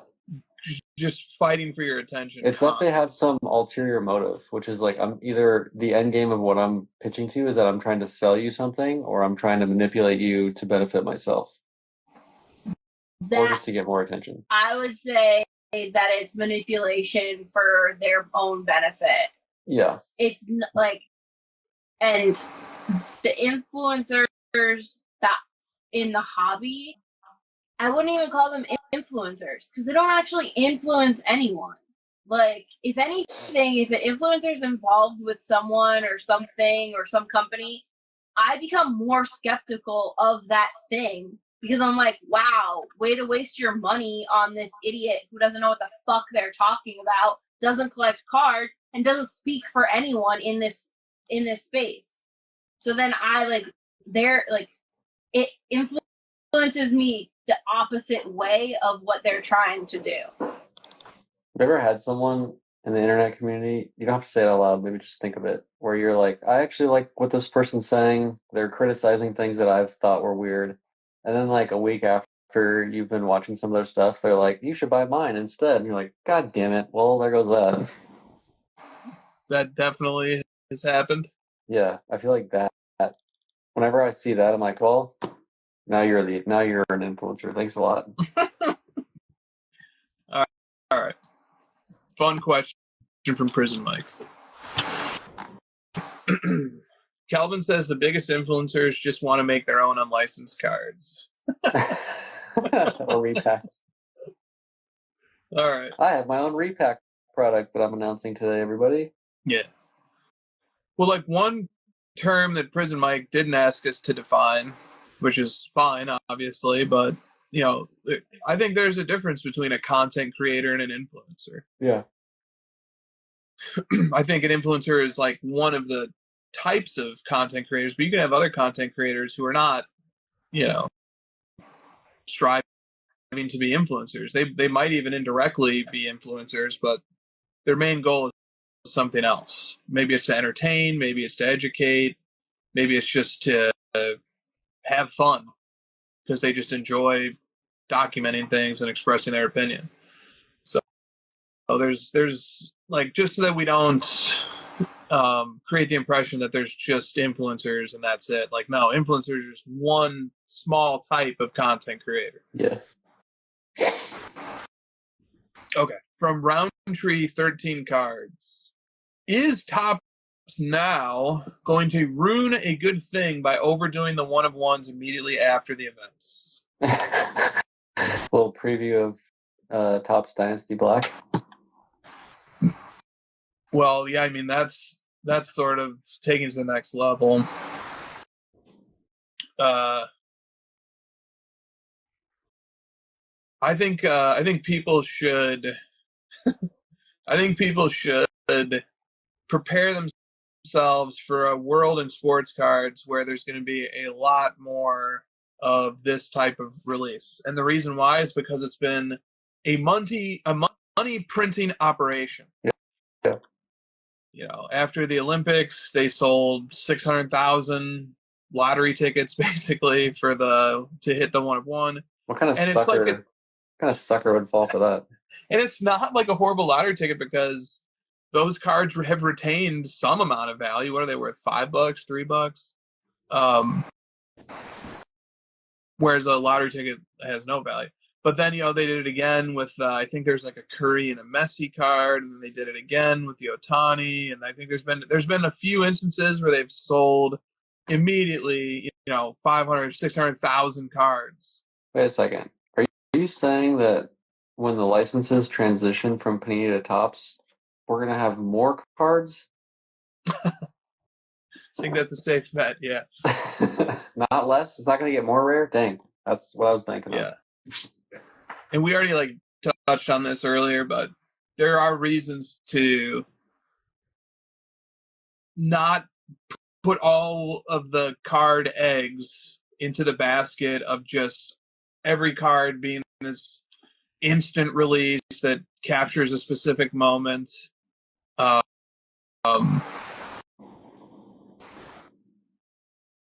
Just fighting for your attention. It's that they have some ulterior motive, which is like, I'm either the end game of what I'm pitching to is that I'm trying to sell you something, or I'm trying to manipulate you to benefit myself. Or just to get more attention. I would say that it's manipulation for their own benefit. Yeah. It's like, and the influencers that in the hobby, I wouldn't even call them influencers because they don't actually influence anyone. Like, if anything, if an influencer is involved with someone or something or some company, I become more skeptical of that thing because I'm like, wow, way to waste your money on this idiot who doesn't know what the fuck they're talking about, doesn't collect cards, and doesn't speak for anyone in this space. So then it influences me the opposite way of what they're trying to do. Have you ever had someone in the internet community, you don't have to say it out loud, maybe just think of it, where you're like, I actually like what this person's saying, they're criticizing things that I've thought were weird, and then like a week after you've been watching some of their stuff, they're like, you should buy mine instead, and you're like, God damn it, well, there goes that. That definitely has happened. Yeah, I feel like that whenever I see that, I'm like, well, now you're an influencer. Thanks a lot. All right. Fun question from Prism Mike. Calvin says the biggest influencers just want to make their own unlicensed cards. Or repacks. All right. I have my own repack product that I'm announcing today, everybody. Yeah. Well, like one term that Prison Mike didn't ask us to define, which is fine, obviously, but, you know, I think there's a difference between a content creator and an influencer. Yeah. I think an influencer is like one of the types of content creators, but you can have other content creators who are not, you know, striving to be influencers. They might even indirectly be influencers, but their main goal is something else. Maybe it's to entertain, maybe it's to educate, maybe it's just to have fun because they just enjoy documenting things and expressing their opinion. So there's like, just so that we don't create the impression that there's just influencers and that's it. Like, no, influencers are just one small type of content creator. Yeah. Okay. From Roundtree 13 cards. Is Topps now going to ruin a good thing by overdoing the one of ones immediately after the events? Little preview of Topps Dynasty Black. Well, yeah, I mean that's sort of taking it to the next level. I think people should prepare themselves for a world in sports cards where there's going to be a lot more of this type of release. And the reason why is because it's been a money printing operation. Yeah. You know, after the Olympics, they sold 600,000 lottery tickets basically to hit the one of one. What kind of sucker would fall for that? And it's not like a horrible lottery ticket because those cards have retained some amount of value. What are they worth? $5, $3? Whereas a lottery ticket has no value. But then, you know, they did it again with, I think there's like a Curry and a Messi card, and then they did it again with the Otani, and I think there's been a few instances where they've sold immediately, you know, 500, 600,000 cards. Wait a second. Are you saying that when the licenses transition from Panini to Topps, we're going to have more cards? I think that's a safe bet, yeah. Not less? It's not going to get more rare? Dang, that's what I was thinking of. And we already touched on this earlier, but there are reasons to not put all of the card eggs into the basket of just every card being this instant release that captures a specific moment.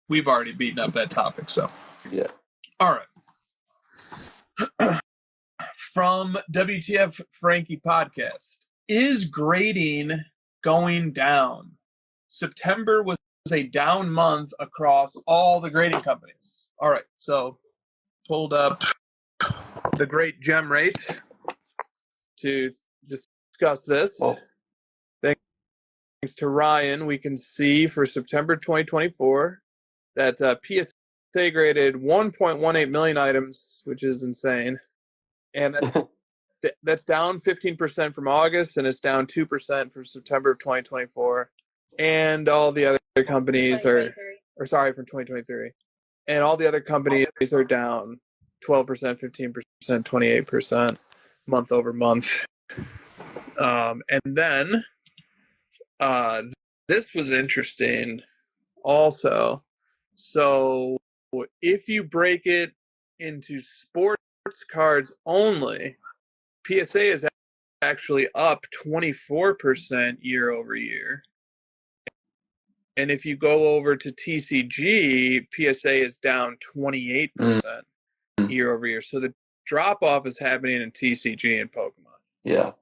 we've already beaten up that topic, so. Yeah. All right. From WTF Frankie Podcast. Is grading going down? September was a down month across all the grading companies. All right, so pulled up the great gem rate to discuss this. Well, thanks to Ryan, we can see for September 2024 that PSA graded 1.18 million items, which is insane. And that's down 15% from August, and it's down 2% from September of 2024. And all the other companies from 2023. And all the other companies are down 12%, 15%, 28% month over month. And then this was interesting also. So if you break it into sports cards only, PSA is actually up 24% year over year. And if you go over to TCG, PSA is down 28% year over year. So the drop off is happening in TCG and Pokemon. Yeah.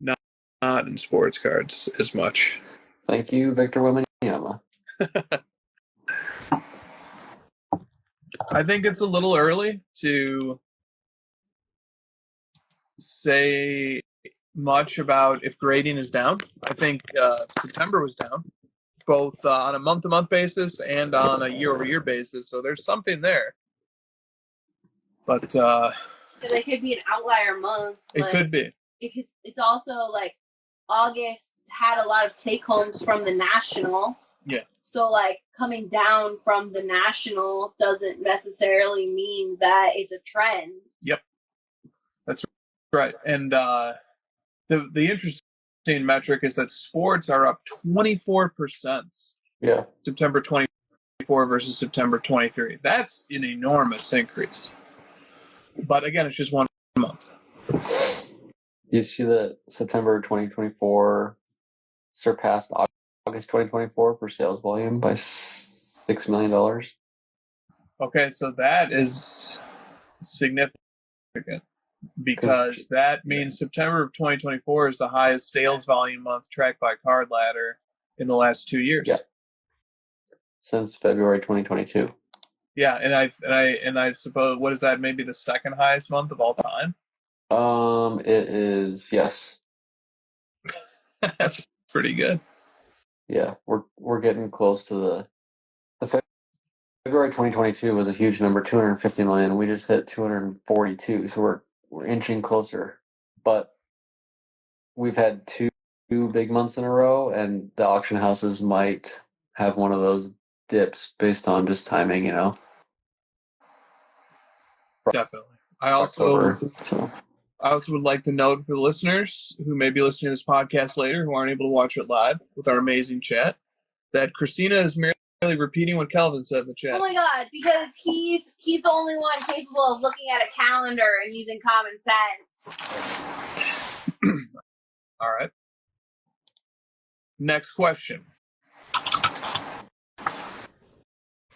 Not in sports cards as much. Thank you, Victor Wembanyama. I think it's a little early to say much about if grading is down. I think September was down, both on a month-to-month basis and on a year-over-year basis. So there's something there. But it could be an outlier month. It could be. It's also like August had a lot of take-homes from the National. Yeah. So like coming down from the National doesn't necessarily mean that it's a trend. Yep. That's right. And the interesting metric is that sports are up 24%. Yeah. September 24 versus September 23. That's an enormous increase. But again, it's just 1 month. Do you see that September 2024 surpassed August 2024 for sales volume by $6 million? Okay, so that is significant because that means September of 2024 is the highest sales volume month tracked by Card Ladder in the last 2 years. Yeah. Since February 2022. Yeah, and I suppose, what is that? Maybe the second highest month of all time. It is, yes. That's pretty good. Yeah, we're getting close to the February 2022 was a huge number, 250 million. We just hit 242, so we're inching closer. But we've had two big months in a row, and the auction houses might have one of those dips based on just timing, you know. Definitely. I also would like to note for the listeners who may be listening to this podcast later who aren't able to watch it live with our amazing chat that Christina is merely repeating what Kelvin said in the chat. Oh my God, because he's the only one capable of looking at a calendar and using common sense. All right. Next question.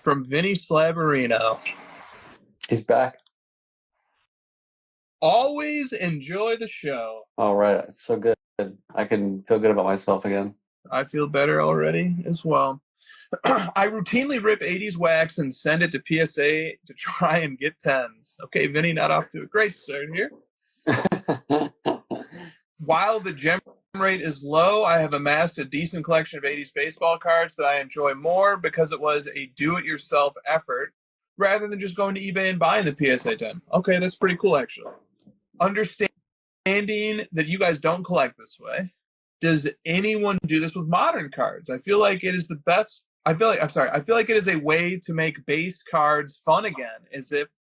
From Vinny Slabarino. He's back. Always enjoy the show. All right. It's so good. I can feel good about myself again. I feel better already as well. I routinely rip 80s wax and send it to PSA to try and get 10s. Okay, Vinny, not off to a great start here. While the gem rate is low, I have amassed a decent collection of 80s baseball cards that I enjoy more because it was a do-it-yourself effort rather than just going to eBay and buying the PSA 10. Okay, that's pretty cool, actually. Understanding that you guys don't collect this way, does anyone do this with modern cards? I feel like it is the best. I feel like it is a way to make base cards fun again,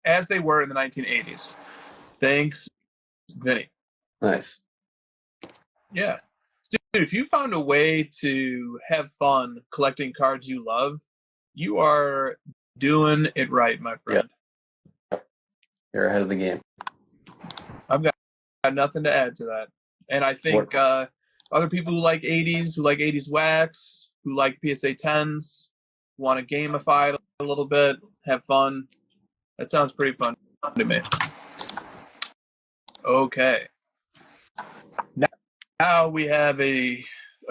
as they were in the 1980s. Thanks, Vinny. Nice. Yeah. Dude, if you found a way to have fun collecting cards you love, you are doing it right, my friend. Yeah. You're ahead of the game. I've got nothing to add to that. And I think Other people who like 80s wax, who like PSA 10s, want to gamify it a little bit, have fun. That sounds pretty fun to me. Okay. Now we have a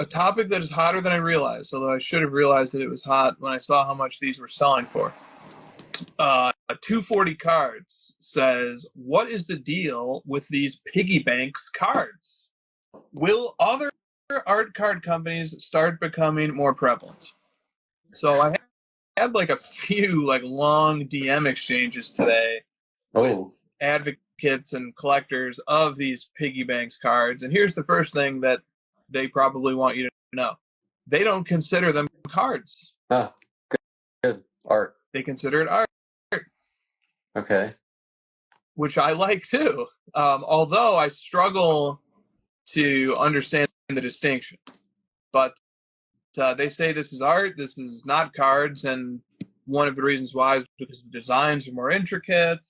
topic that is hotter than I realized, although I should have realized that it was hot when I saw how much these were selling for. 240 Cards says, what is the deal with these piggy banks cards? Will other art card companies start becoming more prevalent? So I had like a few like long DM exchanges today with advocates and collectors of these piggy banks cards. And here's the first thing that they probably want you to know. They don't consider them cards. Good. Art. They consider it art. Okay. Which I like too. Although I struggle to understand the distinction. But they say this is art, this is not cards, and one of the reasons why is because the designs are more intricate.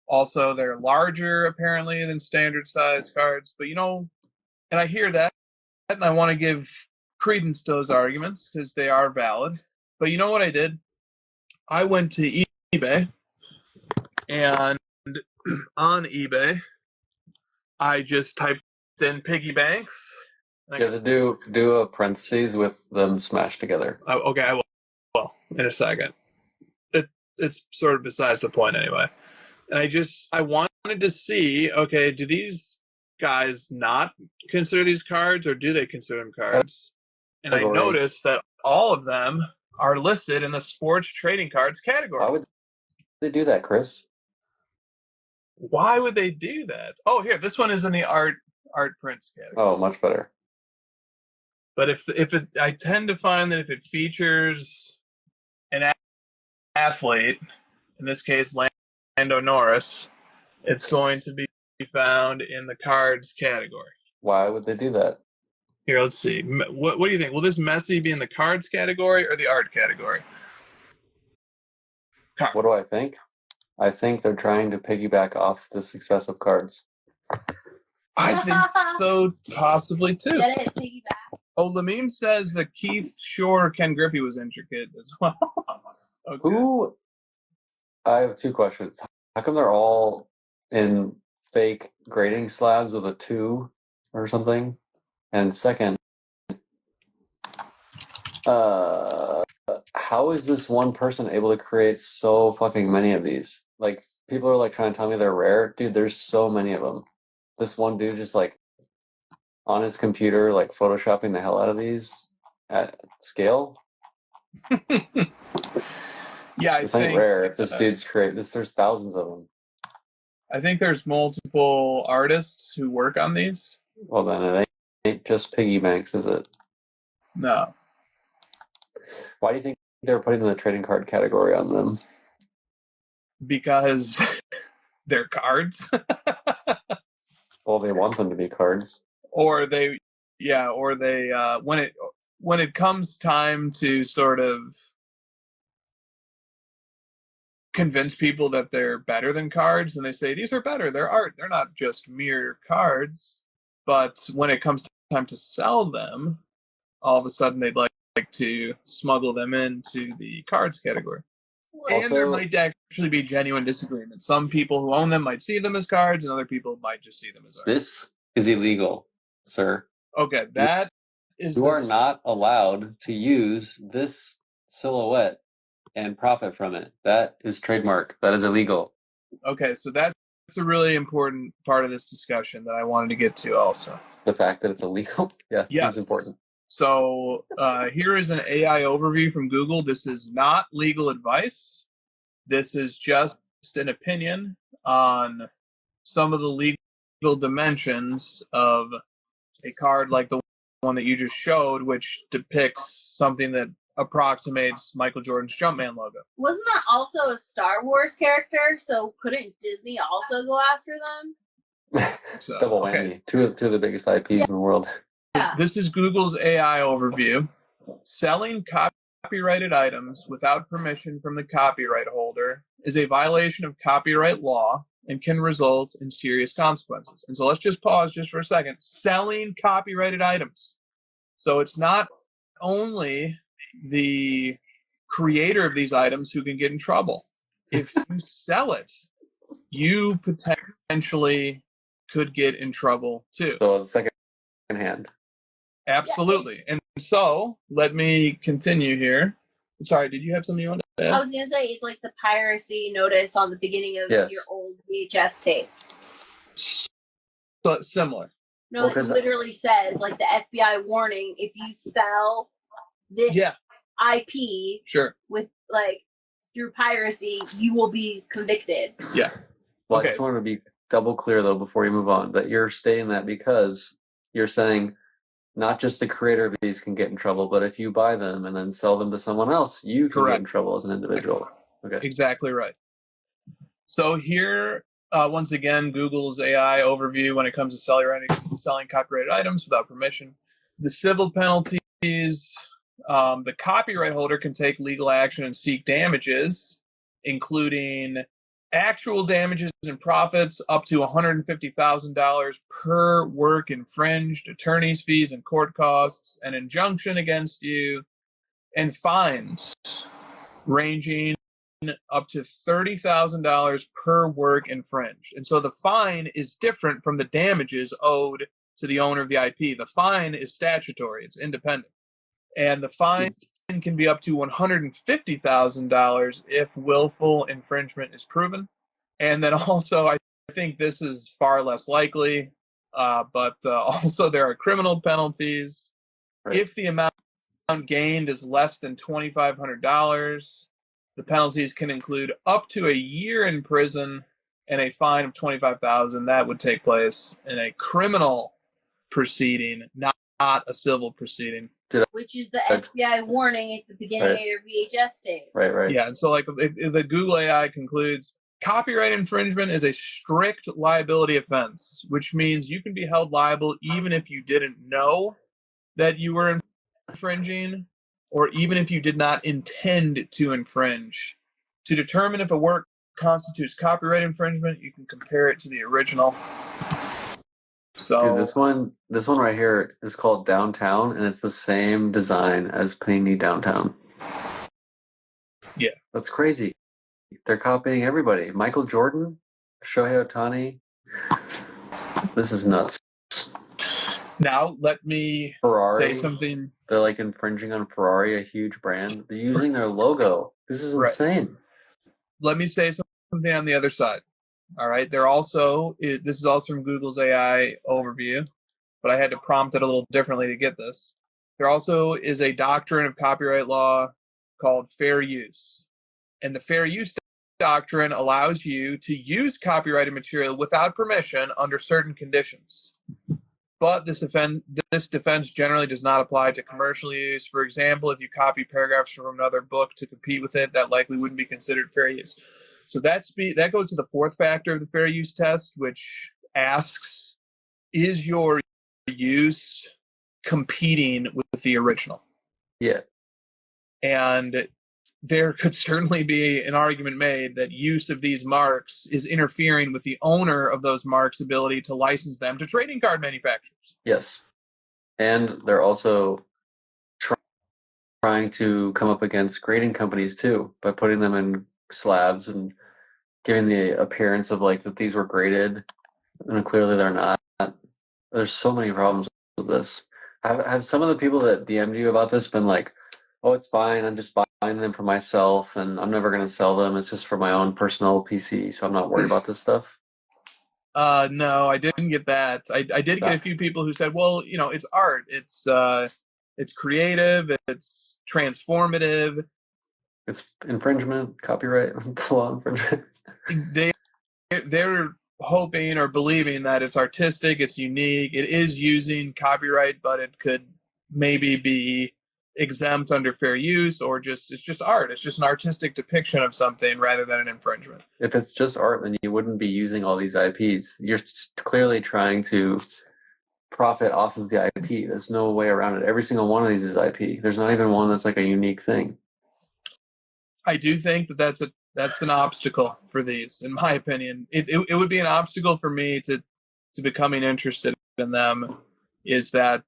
Also, they're larger, apparently, than standard size cards. But, and I hear that, and I want to give credence to those arguments, because they are valid. But you know what I did? I went to eBay, and on eBay, I just typed in piggy banks. You have to do a parentheses with them smashed together. Okay, I will. Well, in a second. It's sort of besides the point anyway. And I wanted to see, okay, do these guys not consider these cards, or do they consider them cards? And I noticed that all of them are listed in the sports trading cards category. Why would they do that, Chris? Why would they do that? Oh, here, this one is in the art prints category. Oh, much better. But I tend to find that if it features an athlete, in this case Lando Norris, it's going to be found in the cards category. Why would they do that? Here, let's see. What do you think? Will this Messi be in the cards category or the art category? What do I think? I think they're trying to piggyback off the success of cards. I think so, possibly too. Get it? Piggyback. Oh, Lamim says that Keith Shore Ken Griffey was intricate as well. Okay. I have two questions. How come they're all in fake grading slabs with a 2 or something? And second, how is this one person able to create so fucking many of these? Like, people are like trying to tell me they're rare. Dude, there's so many of them. This one dude just like on his computer, like photoshopping the hell out of these at scale. Yeah, this ain't rare. If this dude's create this, there's thousands of them. I think there's multiple artists who work on these. Well, then it ain't just piggy banks, is it? No. Why do you think they're putting the trading card category on them? Because they're cards. Well, they want them to be cards. Or they when it comes time to sort of convince people that they're better than cards, and they say these are better, they're art, they're not just mere cards. But when it comes time to sell them, all of a sudden they'd like to smuggle them into the cards category. Also, and there might actually be genuine disagreement. Some people who own them might see them as cards, and other people might just see them as art. This is illegal, sir. Okay, that is... You are not allowed to use this silhouette and profit from it. That is trademark. That is illegal. Okay, so that's a really important part of this discussion that I wanted to get to also. The fact that it's illegal? Yeah, yes. Seems important. So here is an AI overview from Google. This is not legal advice. This is just an opinion on some of the legal dimensions of a card like the one that you just showed, which depicts something that approximates Michael Jordan's Jumpman logo. Wasn't that also a Star Wars character? So couldn't Disney also go after them? So, double whammy. Okay. Two of the biggest IPs in the world. Yeah. This is Google's AI overview. Selling copyrighted items without permission from the copyright holder is a violation of copyright law and can result in serious consequences. And so let's just pause just for a second. Selling copyrighted items. So it's not only the creator of these items who can get in trouble. If you sell it, you potentially could get in trouble too. So second hand. Absolutely. And so let me continue here. Sorry, did you have something you wanted to add? I was going to say, it's like the piracy notice on the beginning of your old VHS tapes. So, similar. No, it literally says, like, the FBI warning, if you sell this IP with, like, through piracy, you will be convicted. Yeah. Well, I just wanted to be double clear, though, before you move on, that you're stating that because you're saying not just the creator of these can get in trouble, but if you buy them and then sell them to someone else, you can get in trouble as an individual. Okay. Exactly right. So here, once again, Google's AI overview when it comes to selling copyrighted items without permission. The civil penalties, the copyright holder can take legal action and seek damages, including actual damages and profits up to $150,000 per work infringed, attorney's fees and court costs, an injunction against you, and fines ranging up to $30,000 per work infringed. And so the fine is different from the damages owed to the owner of the IP. The fine is statutory, it's independent. And the fine can be up to $150,000 if willful infringement is proven. And then also, I think this is far less likely, but also there are criminal penalties. Right. If the amount gained is less than $2,500, the penalties can include up to a year in prison and a fine of $25,000. That would take place in a criminal proceeding, not a civil proceeding. Which is the FBI warning at the beginning of your VHS tape. Right. Yeah, and so like the Google AI concludes, copyright infringement is a strict liability offense, which means you can be held liable even if you didn't know that you were infringing, or even if you did not intend to infringe. To determine if a work constitutes copyright infringement, you can compare it to the original. So dude, this one right here is called Downtown, and it's the same design as Panini Downtown. Yeah. That's crazy. They're copying everybody. Michael Jordan, Shohei Otani. This is nuts. Now, let me Ferrari, say something. They're like infringing on Ferrari, a huge brand. They're using their logo. This is insane. Let me say something on the other side. All right. This is also from Google's AI overview, but I had to prompt it a little differently to get this. There also is a doctrine of copyright law called fair use. And the fair use doctrine allows you to use copyrighted material without permission under certain conditions. But this defense generally does not apply to commercial use. For example, if you copy paragraphs from another book to compete with it, that likely wouldn't be considered fair use. So that goes to the fourth factor of the fair use test, which asks, is your use competing with the original? Yeah. And there could certainly be an argument made that use of these marks is interfering with the owner of those marks' ability to license them to trading card manufacturers. Yes. And they're also trying to come up against grading companies too, by putting them in slabs and giving the appearance of like that these were graded, and clearly they're not. There's so many problems with this. Have some of the people that DM'd you about this been like, oh, it's fine, I'm just buying them for myself and I'm never going to sell them, it's just for my own personal PC, so I'm not worried about this stuff? No, I didn't get that. I did get a few people who said, well, it's art, it's creative, it's transformative, it's infringement, copyright law infringement. They're hoping or believing that it's artistic, it's unique, it is using copyright, but it could maybe be exempt under fair use, or it's just art. It's just an artistic depiction of something rather than an infringement. If it's just art, then you wouldn't be using all these IPs. You're clearly trying to profit off of the IP. There's no way around it. Every single one of these is IP. There's not even one that's like a unique thing. I do think that that's a That's an obstacle for these, in my opinion. It would be an obstacle for me to becoming interested in them. Is that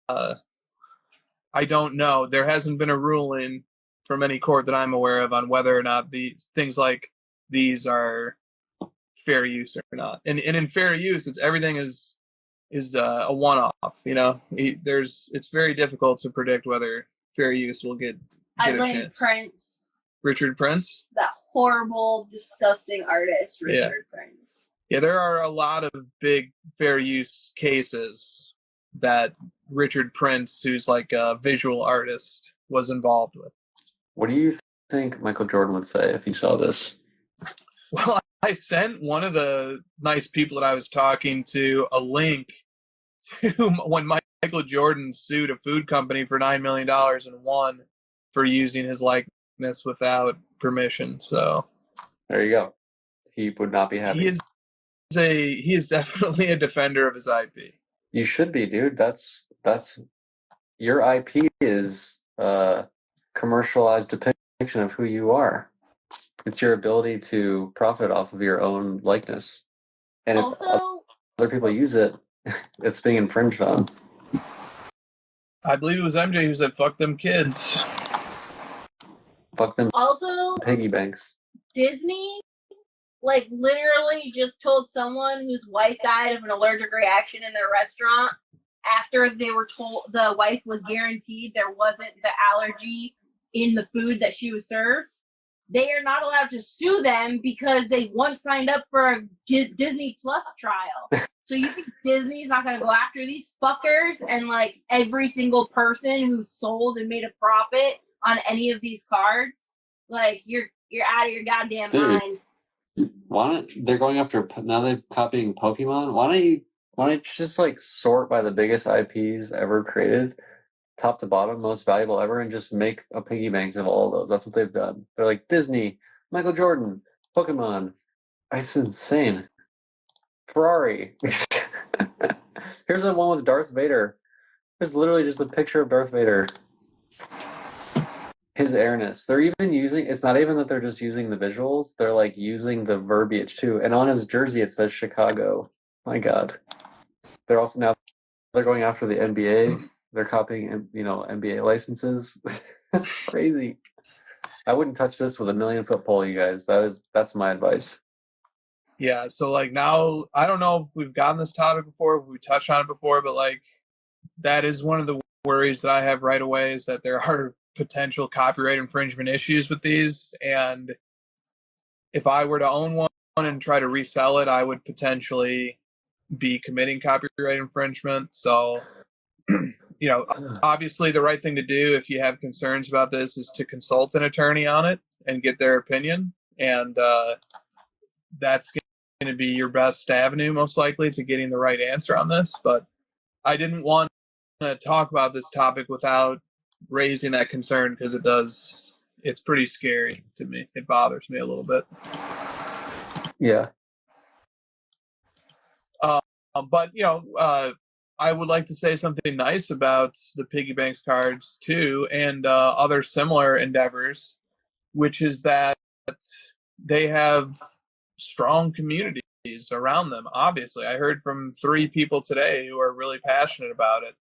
I don't know. There hasn't been a ruling from any court that I'm aware of on whether or not these things like these are fair use or not. And in fair use, everything is a one-off. It's very difficult to predict whether fair use will get I a blame chance. Prince. Richard Prince? That horrible, disgusting artist, Richard Prince. Yeah, there are a lot of big fair use cases that Richard Prince, who's like a visual artist, was involved with. What do you think Michael Jordan would say if he saw this? Well, I sent one of the nice people that I was talking to a link to when Michael Jordan sued a food company for $9 million and won for using his likeness without permission. So there you go. He would not be happy. He is definitely a defender of his IP. You should be, dude. That's your IP is commercialized depiction of who you are. It's your ability to profit off of your own likeness. And also, if other people use it, it's being infringed on. I believe it was MJ who said, fuck them kids. Fuck them also, piggy banks. Disney, literally just told someone whose wife died of an allergic reaction in their restaurant after they were told the wife was guaranteed there wasn't the allergy in the food that she was served. They are not allowed to sue them because they once signed up for a Disney Plus trial. So you think Disney's not going to go after these fuckers and every single person who sold and made a profit on any of these cards? You're out of your goddamn mind. Why don't they're going after now? They're copying Pokemon. Why don't you just sort by the biggest IPs ever created, top to bottom, most valuable ever, and just make a piggy banks of all of those? That's what they've done. They're like Disney, Michael Jordan, Pokemon. It's insane. Ferrari. Here's the one with Darth Vader. There's literally just a picture of Darth Vader. His airness. They're even using, it's not even that they're just using the visuals, they're using the verbiage too. And on his jersey it says Chicago. My God. They're going after the NBA. They're copying, NBA licenses. This is crazy. I wouldn't touch this with a 1,000,000-foot pole, you guys. That's my advice. Yeah, so now I don't know if we've gotten this topic before, if we touched on it before, but that is one of the worries that I have right away, is that there are potential copyright infringement issues with these, and if I were to own one and try to resell it, I would potentially be committing copyright infringement. So obviously the right thing to do if you have concerns about this is to consult an attorney on it and get their opinion, and that's going to be your best avenue most likely to getting the right answer on this. But I didn't want to talk about this topic without raising that concern, because it's pretty scary to me. It bothers me a little bit. Yeah. But I would like to say something nice about the piggy banks cards too, and other similar endeavors, which is that they have strong communities around them. Obviously, I heard from 3 people today who are really passionate about it,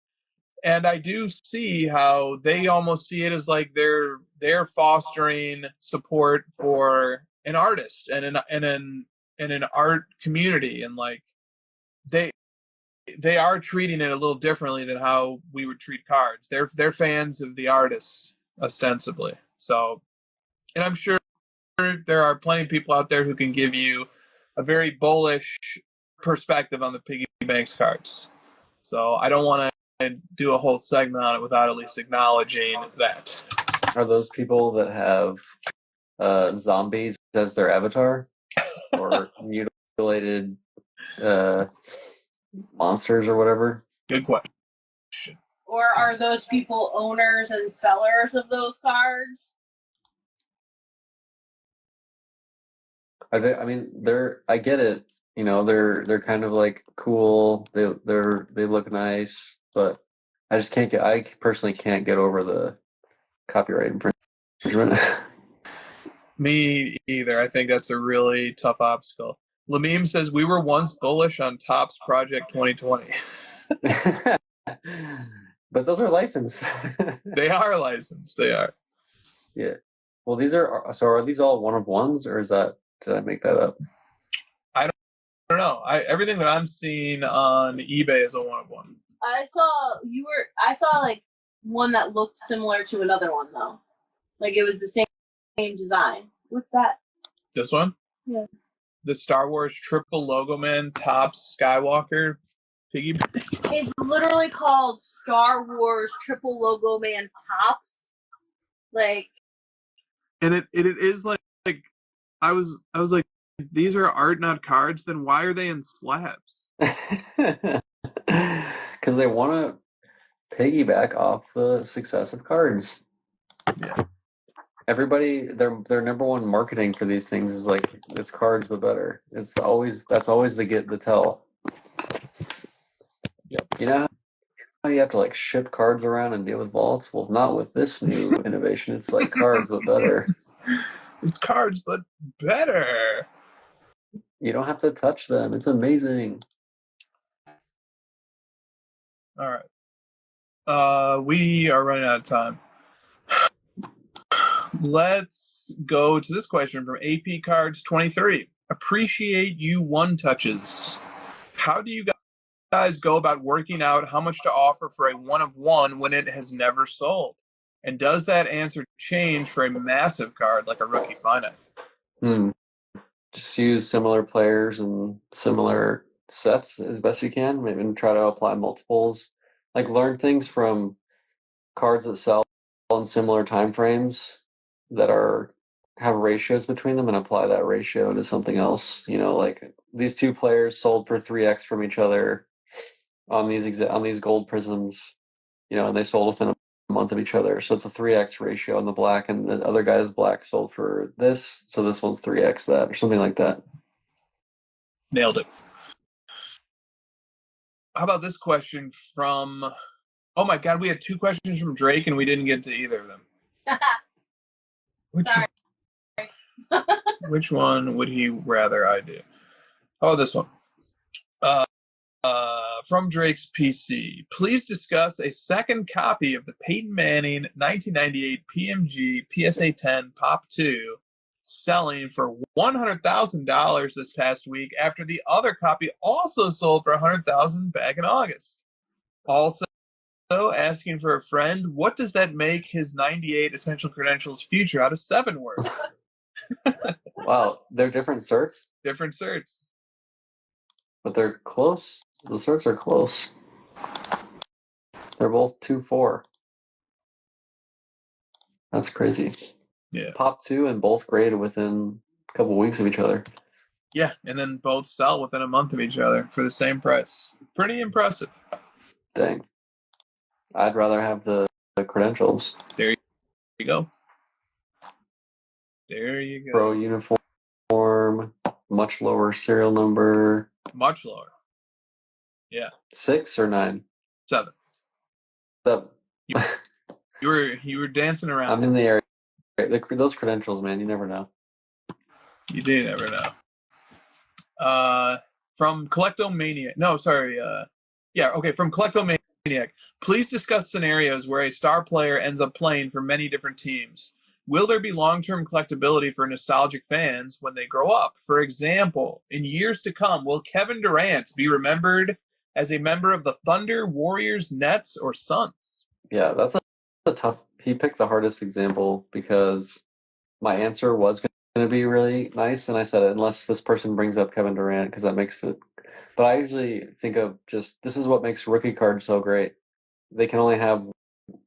and I do see how they almost see it as they're fostering support for an artist and an art community, and they are treating it a little differently than how we would treat cards. They're fans of the artist ostensibly. So, and I'm sure there are plenty of people out there who can give you a very bullish perspective on the piggy banks cards. So I don't want to do a whole segment on it without at least acknowledging that. Are those people that have zombies as their avatar, or mutilated monsters or whatever? Good question. Or are those people owners and sellers of those cards? I get it. They're kind of cool. They look nice, but I personally can't get over the copyright infringement. Me either. I think that's a really tough obstacle. Lamim says we were once bullish on Topps Project 2020. But those are licensed. They are licensed. They are. Yeah. Well, are these all one of ones, or did I make that up? I don't know. Everything that I'm seeing on eBay is a one of one. I saw like one that looked similar to another one though. Like it was the same design. What's that? This one? Yeah. The Star Wars triple logo man Topps Skywalker piggy. It's literally called Star Wars triple logo man Topps. Like, and it is like I was like, these are art, not cards. Then why are they in slabs? Because they want to piggyback off the success of cards. Yeah. Everybody, their number one marketing for these things is like, it's cards but better. That's always the tell. Yep. You know how you have to like ship cards around and deal with vaults? Well, not with this new innovation. It's like cards but better. It's cards but better. You don't have to touch them. It's amazing. All right. We are running out of time. Let's go to this question from AP Cards 23. Appreciate you one touches. How do you guys go about working out how much to offer for a one of one when it has never sold? And does that answer change for a massive card like a rookie finite? Just use similar players and similar sets as best you can. Maybe try to apply multiples. Like learn things from cards that sell in similar time frames that have ratios between them and apply that ratio to something else. You know, like these two players sold for 3x from each other on these gold prisms, you know, and they sold within a month of each other. So it's a 3x ratio on the black, and the other guy's black sold for this, so this one's 3x that, or something like that. Nailed it. How about this question from... Oh my God, we had two questions from Drake and we didn't get to either of them. Sorry. Which one would he rather I do? Oh, this one. From Drake's PC. Please discuss a second copy of the Peyton Manning 1998 PMG PSA 10 Pop 2 selling for $100,000 this past week after the other copy also sold for $100,000 back in August. Also asking for a friend, what does that make his 98 Essential Credentials future out of 7 worth? Wow, they're different certs? Different certs. But they're close. The certs are close. They're both 2-4. That's crazy. Yeah. Pop 2 and both graded within a couple weeks of each other. Yeah, and then both sell within a month of each other for the same price. Pretty impressive. Dang. I'd rather have the credentials. There you go. There you go. Pro uniform, much lower serial number. Much lower. Yeah. 6 or 9? 7. 7. You were dancing around. I'm in the area. Those credentials, man, you never know. You do never know. From Collectomaniac. No, sorry. From Collectomaniac. Please discuss scenarios where a star player ends up playing for many different teams. Will there be long-term collectability for nostalgic fans when they grow up? For example, in years to come, will Kevin Durant be remembered as a member of the Thunder, Warriors, Nets, or Suns? Yeah, that's a tough... He picked the hardest example because my answer was going to be really nice, and I said, unless this person brings up Kevin Durant, because that makes it... But I usually think of just, this is what makes rookie cards so great. They can only have...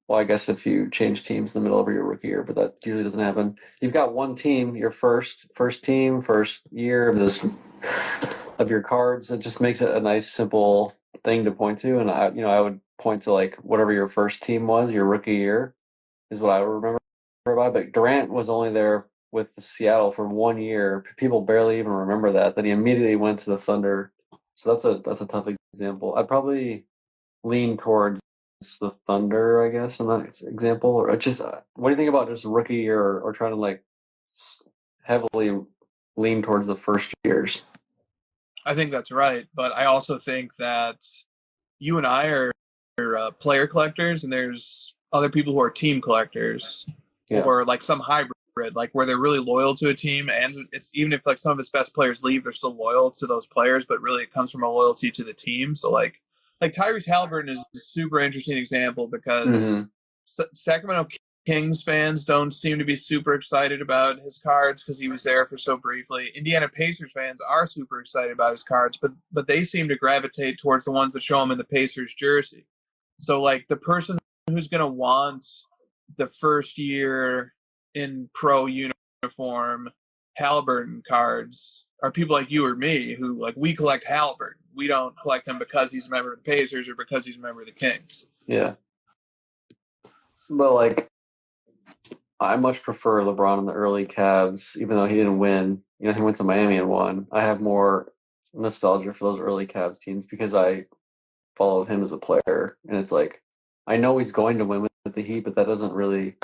Well, I guess if you change teams in the middle of your rookie year, but that usually doesn't happen. You've got one team, your first team, first year of your cards. It just makes it a nice, simple thing to point to. And I would point to like whatever your first team was, your rookie year, is what I remember about. But Durant was only there with Seattle for 1 year. People barely even remember that. Then he immediately went to the Thunder. So that's a tough example. I'd probably lean towards the Thunder, I guess, in that example. Or just what do you think about just rookie year or trying to like heavily lean towards the first years. I think that's right, but I also think that you and I are player collectors, and there's other people who are team collectors, or like some hybrid, like where they're really loyal to a team, and it's even if like some of its best players leave, they're still loyal to those players, but really it comes from a loyalty to the team. So like Tyrese Halliburton is a super interesting example because Sacramento Kings fans don't seem to be super excited about his cards because he was there for so briefly. Indiana Pacers fans are super excited about his cards, but they seem to gravitate towards the ones that show him in the Pacers jersey. So, like, the person who's going to want the first year in pro uniform Halliburton cards are people like you or me who, like, we collect Halliburton. We don't collect him because he's a member of the Pacers or because he's a member of the Kings. Yeah. But, like, I much prefer LeBron in the early Cavs, even though he didn't win. You know, he went to Miami and won. I have more nostalgia for those early Cavs teams because I followed him as a player. And it's like, I know he's going to win with the Heat, but that doesn't really...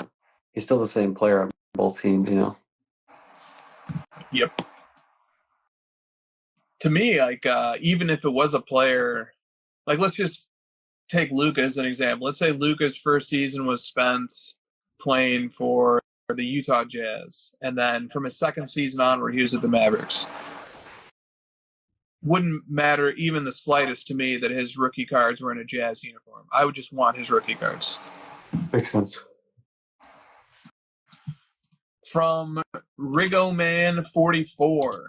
He's still the same player on both teams, you know? Yep. To me, like, even if it was a player... Like, let's just take Luka as an example. Let's say Luka's first season was spent playing for the Utah Jazz, and then from his second season onward, he was at the Mavericks. Wouldn't matter even the slightest to me that his rookie cards were in a Jazz uniform. I would just want his rookie cards. Makes sense. From Rigoman44,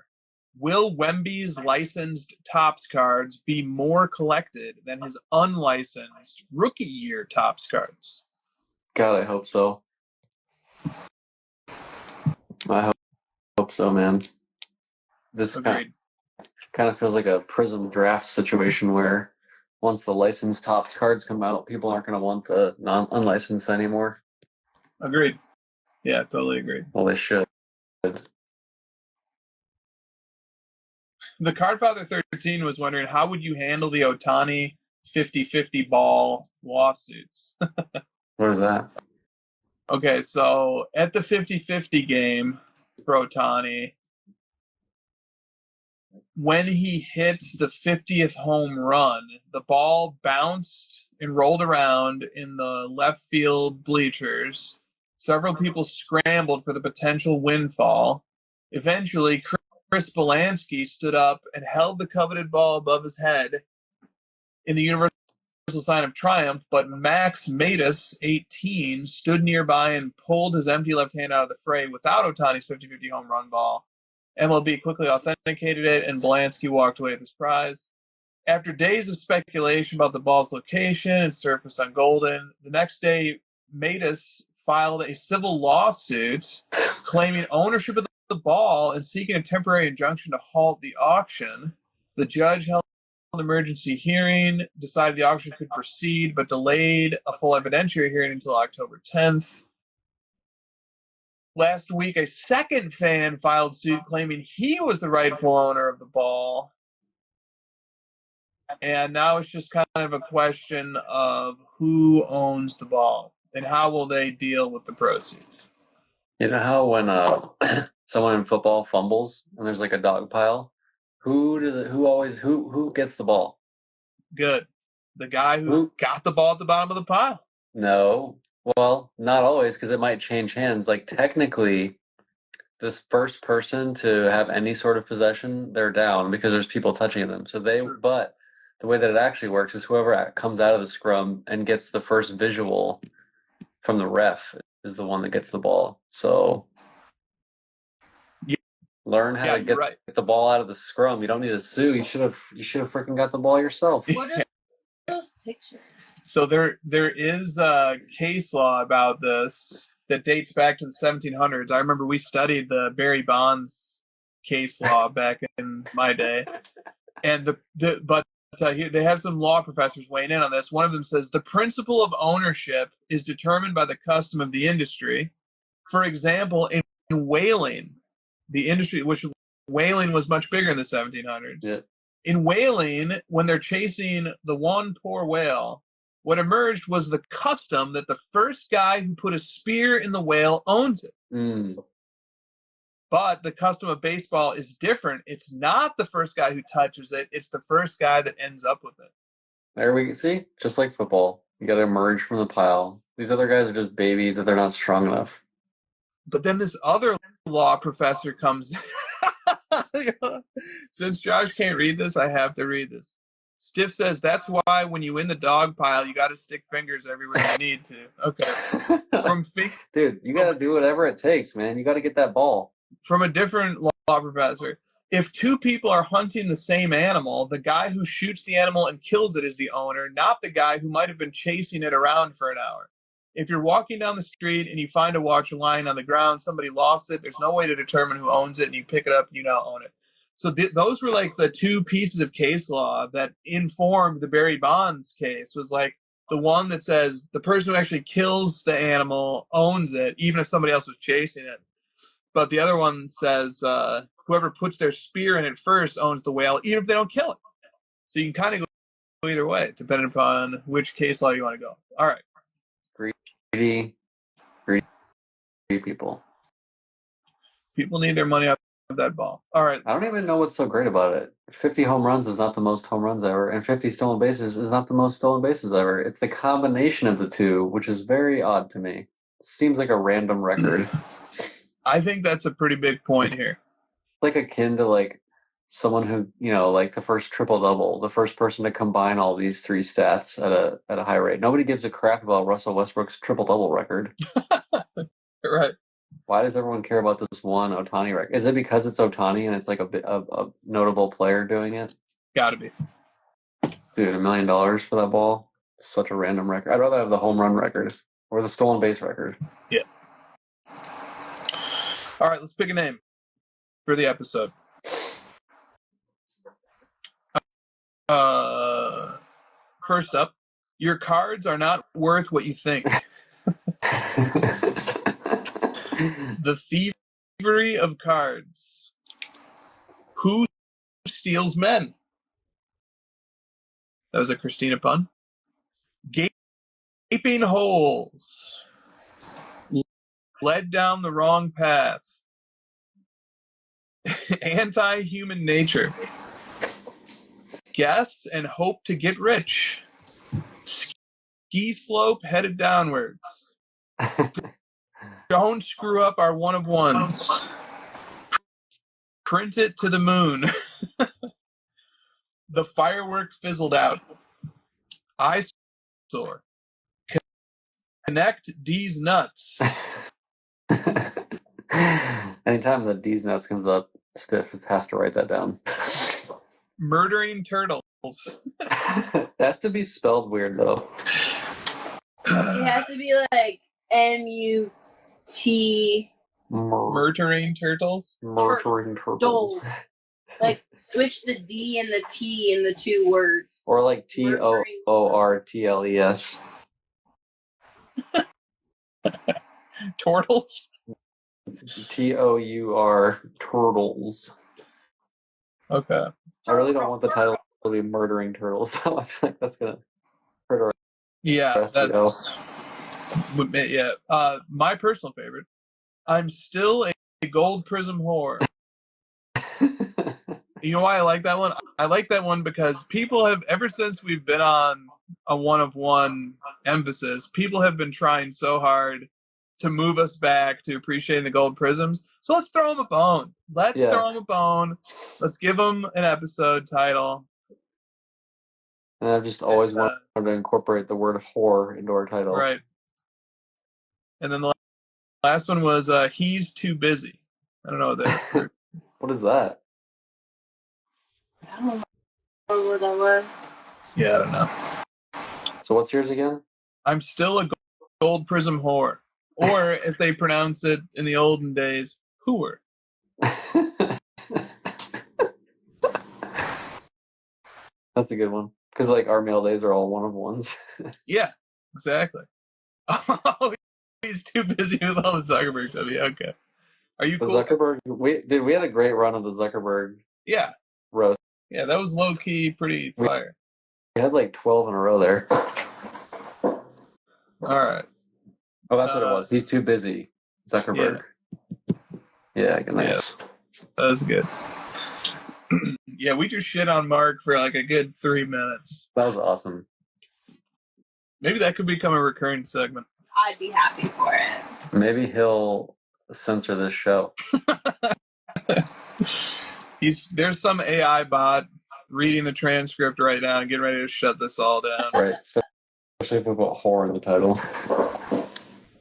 will Wemby's licensed Topps cards be more collected than his unlicensed rookie year Topps cards? God, I hope so. I hope so, man. This kind of feels like a Prism draft situation where once the licensed Topps cards come out, people aren't going to want the unlicensed anymore. Agreed. Yeah, totally agreed. Well, they should. The Cardfather 13 was wondering, how would you handle the Otani 50-50 ball lawsuits? What is that? Okay, so at the 50-50 game for Otani, when he hit the 50th home run, the ball bounced and rolled around in the left field bleachers. Several people scrambled for the potential windfall. Eventually, Chris Belansky stood up and held the coveted ball above his head in the universal sign of triumph, but Max Matus, 18, stood nearby and pulled his empty left hand out of the fray without Otani's 50-50 home run ball. MLB quickly authenticated it, and Belansky walked away with his prize. After days of speculation about the ball's location and surface on Golden, the next day, Matus filed a civil lawsuit claiming ownership of the ball and seeking a temporary injunction to halt the auction. The judge held an emergency hearing, decided the auction could proceed, but delayed a full evidentiary hearing until October 10th. Last week, a second fan filed suit claiming he was the rightful owner of the ball. And now it's just kind of a question of who owns the ball and how will they deal with the proceeds. You know how when someone in football fumbles and there's like a dog pile, who gets the ball? Good. The guy who got the ball at the bottom of the pile. No. Well, not always, because it might change hands. Like, technically, this first person to have any sort of possession, they're down because there's people touching them. But the way that it actually works is whoever comes out of the scrum and gets the first visual from the ref is the one that gets the ball. So learn how to get the ball out of the scrum. You don't need to sue. You should have freaking got the ball yourself. What are those pictures? So there is a case law about this that dates back to the 1700s. I remember we studied the Barry Bonds case law back in my day, and they have some law professors weighing in on this. One of them says the principle of ownership is determined by the custom of the industry. For example, in whaling, the industry, which whaling was much bigger in the 1700s. Yeah. In whaling, when they're chasing the one poor whale, what emerged was the custom that the first guy who put a spear in the whale owns it. But the custom of baseball is different. It's not the first guy who touches it. It's the first guy that ends up with it. There we see, just like football. You got to emerge from the pile. These other guys are just babies that they're not strong enough. But then this other law professor comes. Since Josh can't read this, I have to read this. Stiff says that's why when you win the dog pile, you got to stick fingers everywhere you need to. Okay. Dude, you got to do whatever it takes, man. You got to get that ball. From a different law professor. If two people are hunting the same animal, the guy who shoots the animal and kills it is the owner, not the guy who might have been chasing it around for an hour. If you're walking down the street and you find a watch lying on the ground, somebody lost it, there's no way to determine who owns it, and you pick it up and you now own it. So those were like the two pieces of case law that informed the Barry Bonds case. Was like the one that says the person who actually kills the animal owns it, even if somebody else was chasing it. But the other one says whoever puts their spear in it first owns the whale, even if they don't kill it. So you can kind of go either way, depending upon which case law you want to go. All right. Greedy people. People need their money off of that ball. All right. I don't even know what's so great about it. 50 home runs is not the most home runs ever, and 50 stolen bases is not the most stolen bases ever. It's the combination of the two, which is very odd to me. It seems like a random record. I think that's a pretty big point here. It's like akin to like someone who, like the first triple-double, the first person to combine all these three stats at a high rate. Nobody gives a crap about Russell Westbrook's triple-double record. Right. Why does everyone care about this one Otani record? Is it because it's Otani and it's like a notable player doing it? Gotta be. Dude, $1 million for that ball? Such a random record. I'd rather have the home run record or the stolen base record. Yeah. All right, let's pick a name for the episode. First up, your cards are not worth what you think. The thievery of cards. Who steals men? That was a Christina pun. Gaping holes. Led down the wrong path. Anti-human nature. Guess and hope to get rich. Ski slope headed downwards. Don't screw up our one of ones. Print it to the moon. The firework fizzled out. Eyesore. Connect D's nuts. Anytime that D's nuts comes up, Stiff has to write that down. Murdering turtles. It has to be spelled weird though. It has to be like MUT. Murdering turtles. Murdering turtles. Like switch the D and the T in the two words. Or like TOORTLES. Turtles. TOUR turtles. Okay. I really don't want the title to be Murdering Turtles. I feel like that's gonna hurt our that's yeah. My personal favorite. I'm still a gold Prism whore. You know why I like that one? I like that one because people have, ever since we've been on a one-of-one emphasis, people have been trying so hard to move us back to appreciating the gold prisms. So let's throw them a bone. Let's throw them a bone. Let's give them an episode title. And I've just always wanted to incorporate the word whore into our title. Right. And then the last one was He's Too Busy. I don't know what that What is that? I don't know what that was. Yeah, I don't know. So what's yours again? I'm still a gold prism whore. Or, as they pronounce it in the olden days, hooer. That's a good one. Because, like, our mail days are all one-of-ones. Yeah, exactly. Oh, he's too busy with all the Zuckerbergs. I mean, okay. Are you cool? Zuckerberg, we had a great run of the Zuckerberg roast. Yeah, that was low-key pretty fire. We had like 12 in a row there. All right. Oh, that's what it was. He's too busy. Zuckerberg. Yeah, nice. Yeah, that was good. Yeah, we just shit on Mark for like a good 3 minutes. That was awesome. Maybe that could become a recurring segment. I'd be happy for it. Maybe he'll censor this show. There's some AI bot reading the transcript right now and getting ready to shut this all down. Right, especially if we put whore in the title.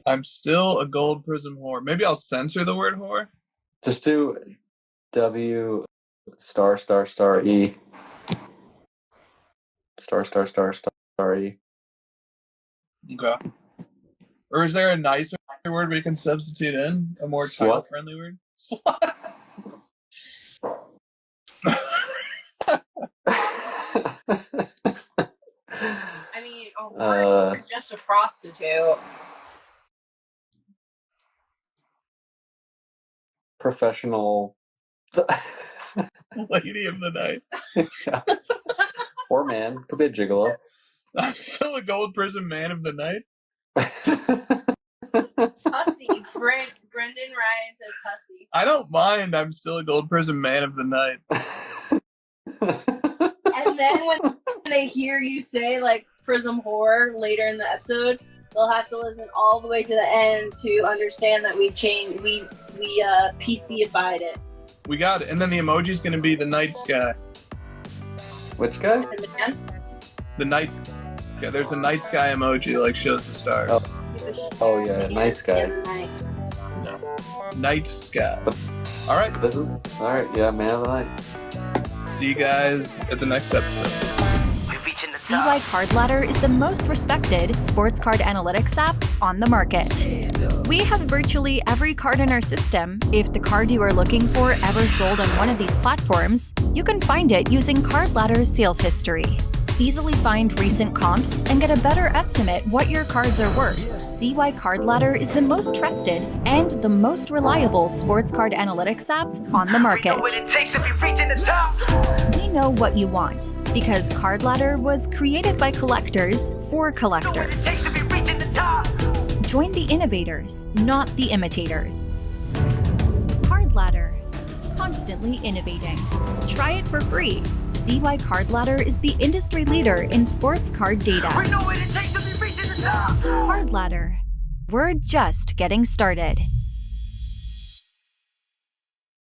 I'm still a gold Prism whore. Maybe I'll censor the word whore. Just do W ***** E ***** E. Okay. Or is there a nicer word we can substitute in? A more title-friendly word? Slut. I mean, a whore is just a prostitute. Professional lady of the night. Yeah. Or man. Could be a gigolo. I'm still a gold Prism man of the night. Hussy. Brendan Ryan says hussy. I don't mind. I'm still a gold Prism man of the night. And then when they hear you say like Prism whore later in the episode, they'll have to listen all the way to the end to understand that we PC-ified it. We got it. And then the emoji's going to be the night sky. Which guy? The man? The night. Yeah, there's a night sky emoji like shows the stars. Oh yeah, nice guy. No. Night sky. All right. All right. Yeah, man of the night. See you guys at the next episode. CY Card Ladder is the most respected sports card analytics app on the market. We have virtually every card in our system. If the card you are looking for ever sold on one of these platforms, you can find it using Card Ladder's sales history. Easily find recent comps and get a better estimate what your cards are worth. CY Card Ladder is the most trusted and the most reliable sports card analytics app on the market. We know what you want, because Card Ladder was created by collectors for collectors. Join the innovators, not the imitators. Card Ladder, constantly innovating. Try it for free. CY Card Ladder is the industry leader in sports card data. Card Ladder. We're just getting started.